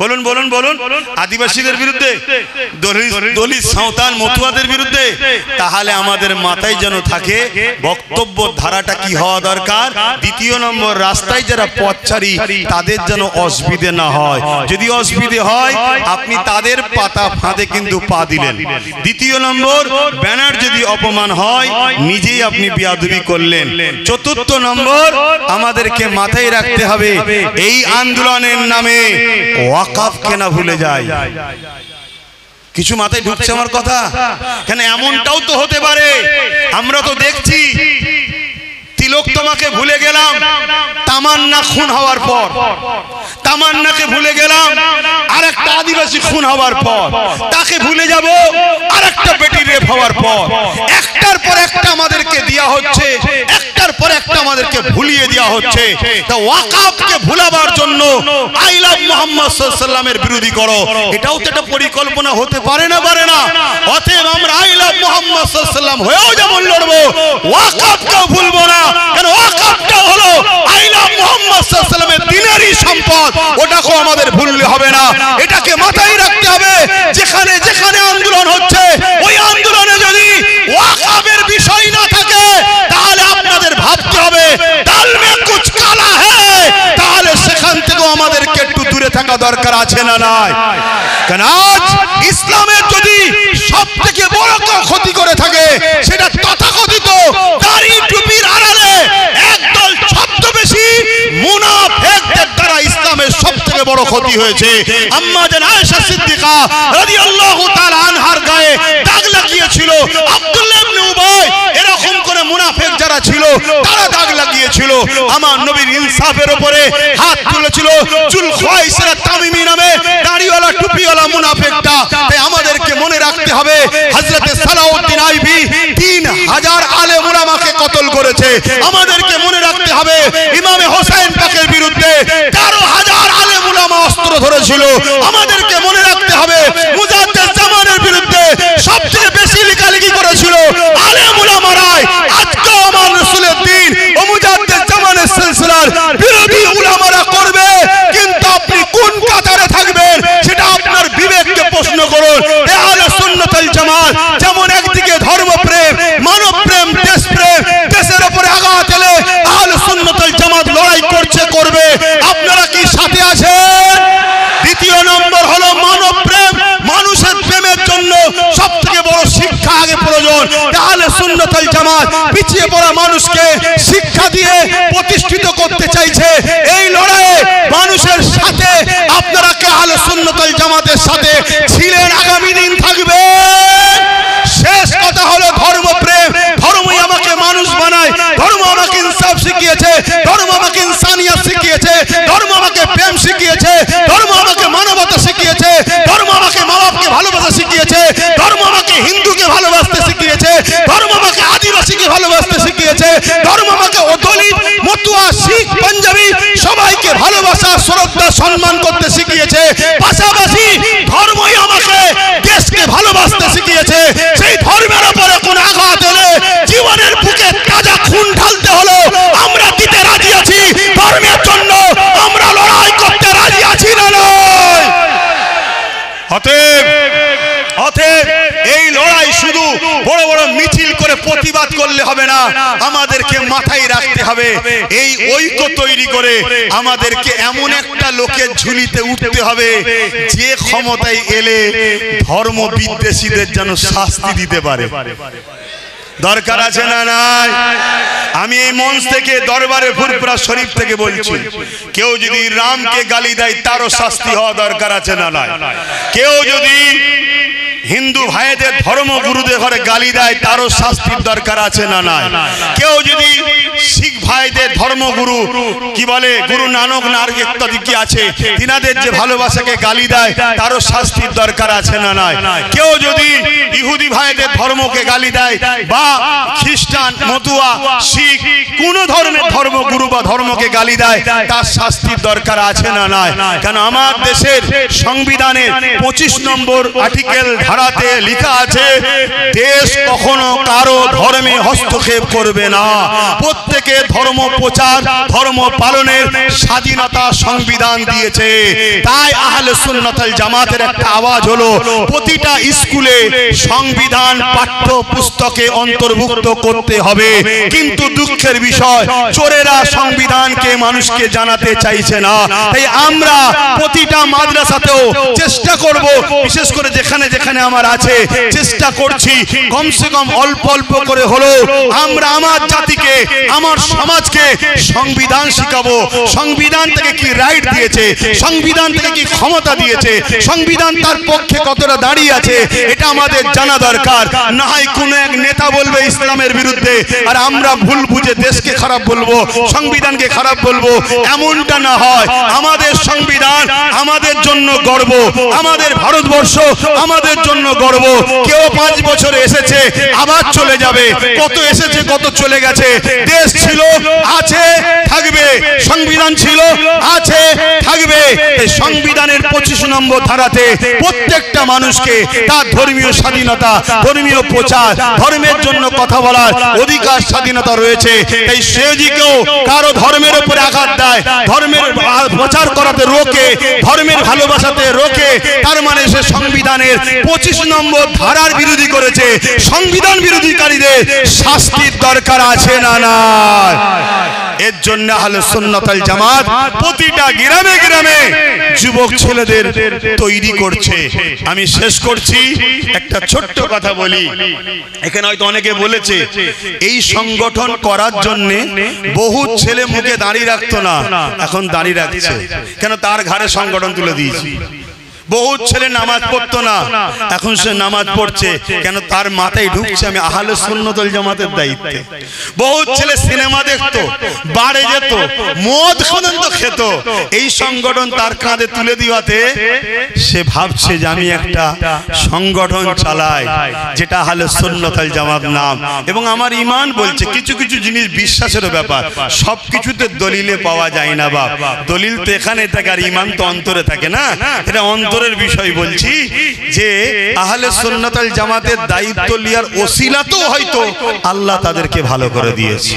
বলুন বলুন বলুন। আদিবাসীদের বিরুদ্ধে, দলিত সাঁওতাল মতুয়াদের বিরুদ্ধে। তাহলে আমাদের মাথায় যেন থাকে বক্তব্য ধারাটা কি হওয়া দরকার। দ্বিতীয় নম্বর, রাস্তায় যারা পথচারী তাদের যেন অসুবিধে না হয়, যদি অসুবিধে হয় আপনি তাদের পাতা ফাঁদে কিন্তু পা দিলেন। দ্বিতীয় নম্বর, ব্যানার যদি অপমান হয় নিজেই আপনি বেয়াদবি করলেন। চতুর্থ নম্বর, আমাদেরকে মাথায় রাখতে হবে এই আন্দোলনের নামে ওয়াকফকে না ভুলে যায়। কিছু মাথায় ঢুকছে আমার কথা? কেন? এমনটাও তো হতে পারে, আমরা তো দেখছি তিলক তোমাকে ভুলে গেলাম তামান্না খুন হওয়ার পর, তামান্নাকে ভুলে গেলাম আরেকটা আদিবাসী খুন হওয়ার পর, তাকে ভুলে যাব আরেকটা বেটি রেপ হওয়ার পর। একটার পর একটা আমাদেরকে দেয়া হচ্ছে, একটার পর একটা আমাদেরকে ভুলিয়ে দেওয়া হচ্ছে। তা ওয়াকফকে ভুলাবার জন্য আই লাভ মুহাম্মদ সাল্লাল্লাহু আলাইহি ওয়াসাল্লামের বিরোধী করো, এটাও তো একটা পরিকল্পনা হতে পারে না? পারে না? অতএব আমরা আই লাভ মুহাম্মদ সাল্লাল্লাহু আলাইহি ওয়াসাল্লাম হয়েও যেমন লড়বো, ওয়াকফকেও ভুলবো না। কেন? ওয়াকফটা হলো আই লাভ মুহাম্মদ সাল্লাল্লাহু আলাইহি ওয়াসাল্লামের দিনেরই সম্পদ, ওটাকেও আমাদের ভুললে হবে না। এটাকে মাথায় রাখতে হবে। যেখানে যেখানে আন্দোলন হচ্ছে, ওই আন্দোলনে যদি ওয়াকফের বিষয় না থাকে তাহলে আপনাদের ভাবতে হবে ডাল মে কুছ কালা হ্যায়, তাহলে সেখান থেকেও আমাদেরকে একটু দূরে থাকা দরকার আছে না নাই? কেন? আজ ইসলামের যদি সব থেকে বড় ক্ষতি করে থাকে সেটা তথাকথিত দাড়ি টুপির আড়ালে একদল ছদ্মবেশী মুনাফিকদের দ্বারা ইসলামের সবথেকে বড় ক্ষতি হয়েছে। আম্মা জান আয়েশা সিদ্দিকা রাদিয়াল্লাহু তাআলা আনহার গায়ে দাগ লাগিয়েছিল আব্দুল্লাহ ইবনে উবাই, এরকম করে মুনাফিক যারা ছিল তারা দাগ লাগিয়েছিল। আমার নবীর ইনসাফের উপরে হাত তুলেছিল জুলখাইসা তামিমি নামে দাড়িওয়ালা টুপিওয়ালা মুনাফিকটা। তাই আমাদেরকে মনে রাখতে হবে হযরত সালাউদ্দিন আইবি 3000 আলেম উলামাকে কতল করেছে। আমাদেরকে মনে রাখতে হবে ইমামে হোসেন পাকের বিরুদ্ধে 13000 আলেম উলামা অস্ত্র ধরেছিল। আমাদেরকে মনে রাখতে হবে মুজাদ্দিদ জামানের বিরুদ্ধে সবচেয়ে বেশি লেখালেখি করেছিল আলেম উলামারাই। আজকেও আমার রাসূলের দ্বীন ও মুজাদ্দিদ জামানের সিলসিলার বিরোধী উলামারা করবে, কিন্তু আপনি কোন কাতারে থাকবেন সেটা আপনার বিবেককে প্রশ্ন করুন। আহলে সুন্নাত ওয়াল জামাত যেমন একদিকে ধর্মপ্রেম, মানবপ্রেম, দেশপ্রেম, দেশের উপরে আঘাত এলে আহলে সুন্নাত ওয়াল জামাত লড়াই করছে, করবে। আপনারা কি সাথে আছেন? দ্বিতীয় নম্বর হলো মানবপ্রেম। মানুষের প্রেমের জন্য সবথেকে বড় শিক্ষা আগে প্রয়োজন। আহলে সুন্নাত ওয়াল জামাত পিছিয়ে পড়া মানুষকে শিক্ষা দিয়ে প্রতিষ্ঠিত করতে চাইছে। এই লড়াইয়ে মানুষের সাথে আপনারা কি আহলে সুন্নাত ওয়াল জামাতের সাথে ছিলেন? আগামী দিন থাকবে। শেষ কথা হলো ধর্মপ্রেম। ধর্মই আমাকে মানুষ বানায়, ধর্ম আমাকে ইনসাফ শিখিয়েছে, ধর্ম আমাকে ইনসানিয়ত শিখিয়েছে, ধর্ম আমাকে প্রেম শিখিয়েছে, ধর্ম আমাকে মানবতা শিখিয়েছে, ধর্ম আমাকে মা বাপকে ভালোবাসা শিখিয়েছে, ধর্ম আমাকে হিন্দুকে ভালোবাসতে শিখিয়েছে, ধর্ম আমাকে আদিবাসীকে ভালোবাসতে শিখিয়েছে, ধর্ম আমাকে দলিত মতুয়া শিখ পাঞ্জাবি সবাইকে ভালোবাসা শ্রদ্ধা সম্মান করতে শিখিয়েছে। পাশাপাশি ধর্মই আমাকে দেশকে করে প্রতিবাদ করলে হবে না, আমাদেরকে মাথায় রাখতে হবে এই ঐক্য তৈরি করে আমাদেরকে এমন একটা লোকের ঝুলিতে উঠতে হবে যে ক্ষমতায় এলে ধর্ম বিদ্বেষীদের যেন শাস্তি দিতে পারে। দরকার আছে না নাই? আমি এই মঞ্চ থেকে দরবারে ফুরফুরা শরীফ থেকে বলছি, কেউ যদি রামকে গালি দেয় তারও শাস্তি হওয়া দরকার আছে না নাই? কেউ যদি হিন্দু ভাইদের ধর্মগুরুদের ঘরে গালি দেয় তারও শাস্তির দরকার আছে না নাই? কেউ যদি শিখ ভাইদের ধর্মগুরু কি বলে গুরু নানক নার ইত্যাদি কি আছে তিনাদের যে ভালোবাসাকে গালি দেয় তারও শাস্তির দরকার আছে না নাই? কেউ যদি ইহুদি ভাইদের ধর্মকে গালি দেয় বা খ্রিস্টান মতুয়া শিখ কোন ধর্মের ধর্মগুরু বা ধর্মকে গালি দেয় তার শাস্তির দরকার আছে না নাই? কেন আমার দেশের সংবিধানের 25 নম্বর আর্টিকেল ধারাতে লেখা আছে, দেশ কখনো কারো ধর্মে হস্তক্ষেপ করবে না, প্রত্যেকে ধর্ম প্রচার ধর্ম পালনের স্বাধীনতা সংবিধান দিয়েছে। তাই আহলে সুন্নাত ওয়াল জামাতের একটা আওয়াজ হলো প্রতিটা স্কুলে সংবিধান পাঠ্য পুস্তকে অন্তর্ভুক্ত করতে হবে। কিন্তু দুঃখের বিষয় চোরেরা সংবিধানকে মানুষকে জানাতে চাইছে না। তাই আমরা প্রতিটা মাদ্রাসাতেও চেষ্টা করব, বিশেষ করে যেখানে যেখানে আমার আছে চেষ্টা করছি কমসে কম অল্প অল্প করে হলো আমরা আমার জাতিকে আমার সমাজকে সংবিধান শিখাবো। সংবিধান থেকে কি রাইট দিয়েছে, সংবিধান থেকে কি ক্ষমতা দিয়েছে, সংবিধান তার পক্ষে কতটা দাঁড়িয়ে আছে এটা আমাদের জানা দরকার। না হয় কোন এক নেতা বলবে ইসলামের বিরুদ্ধে আর আমরা ভুল বুঝে দেশকে খারাপ বলবো, সংবিধানকে খারাপ বলবো, এমনটা না হয়। আমাদের সংবিধান আমাদের জন্য গর্ব, আমাদের ভারতবর্ষ আমাদের জন্য গর্ব। কেউ 5 বছর এসেছে আবার চলে যাবে, কত এসেছে কত চলে গেছে। দেশ ছিল আছে থাকবে, সংবিধান ছিল আছে থাকবে। এই সংবিধানের 25 নম্বর ধারাতে প্রত্যেকটা মানুষকে তার ধর্মীয় স্বাধীনতা ধর্মীয় প্রচার ধর্মের জন্য কথা বলার অধিকার স্বাধীনতা রয়েছে। তাই সে যদি কেউ কারো ধর্মের উপরে আঘাত দেয়, ধর্মের প্রচার করাতে রোকে, ধর্মের ভালোবাসাতে রোকে, তার মানে সে সংবিধানের 25 নম্বর ধারার বিরোধী করেছে। সংবিধান বিরোধীকারীদের শাস্তির দরকার আছে না না? এর জন্য আহলে সুন্নাত ওয়াল জামাত প্রতিটা গ্রামে গ্রামে যুবক ছেলেদের তৈরি করছে। আমি শেষ করছি একটা ছোট্ট কথা বলি। এখানে হয়তো অনেকে বলেছে এই সংগঠন করার জন্য বহু ছেলে মুখে দাঁড়িয়ে রাখতো না, এখন দাঁড়িয়ে রাখছে। কেন? তার ঘাড়ে সংগঠন তুলে দিয়েছি। বহু ছেলে নামাজ পড়তো না, এখন সে নামাজ পড়ছে। কেন? তার মাথায় ঢুকছে আমি আহলে সুন্নাত ওয়াল জামাতের দায়িত্বে। বহু ছেলে সিনেমা দেখতো, বারে যেত, মদ পর্যন্ত খেত, এই সংগঠন তার কাঁধে তুলে দিওয়াতে সে ভাবছে যে আমি একটা সংগঠন চালাই যেটা আহলে সুন্নাত ওয়াল জামাত নাম। এবং আমার ঈমান বলছে কিছু কিছু জিনিস বিশ্বাসের ব্যাপার, সব কিছুতে দলিলে পাওয়া যায় না বাপ। দলিল তো এখানে থাকে আর ঈমান তো অন্তরে থাকে না। এটা অন্তরের বিষয় বলছি যে আহলে সুন্নাত ওয়াল জামাতের দায়িত্ব লিয়ার ওসিলাতেও হয়তো আল্লাহ তাদেরকে ভালো করে দিয়েছে।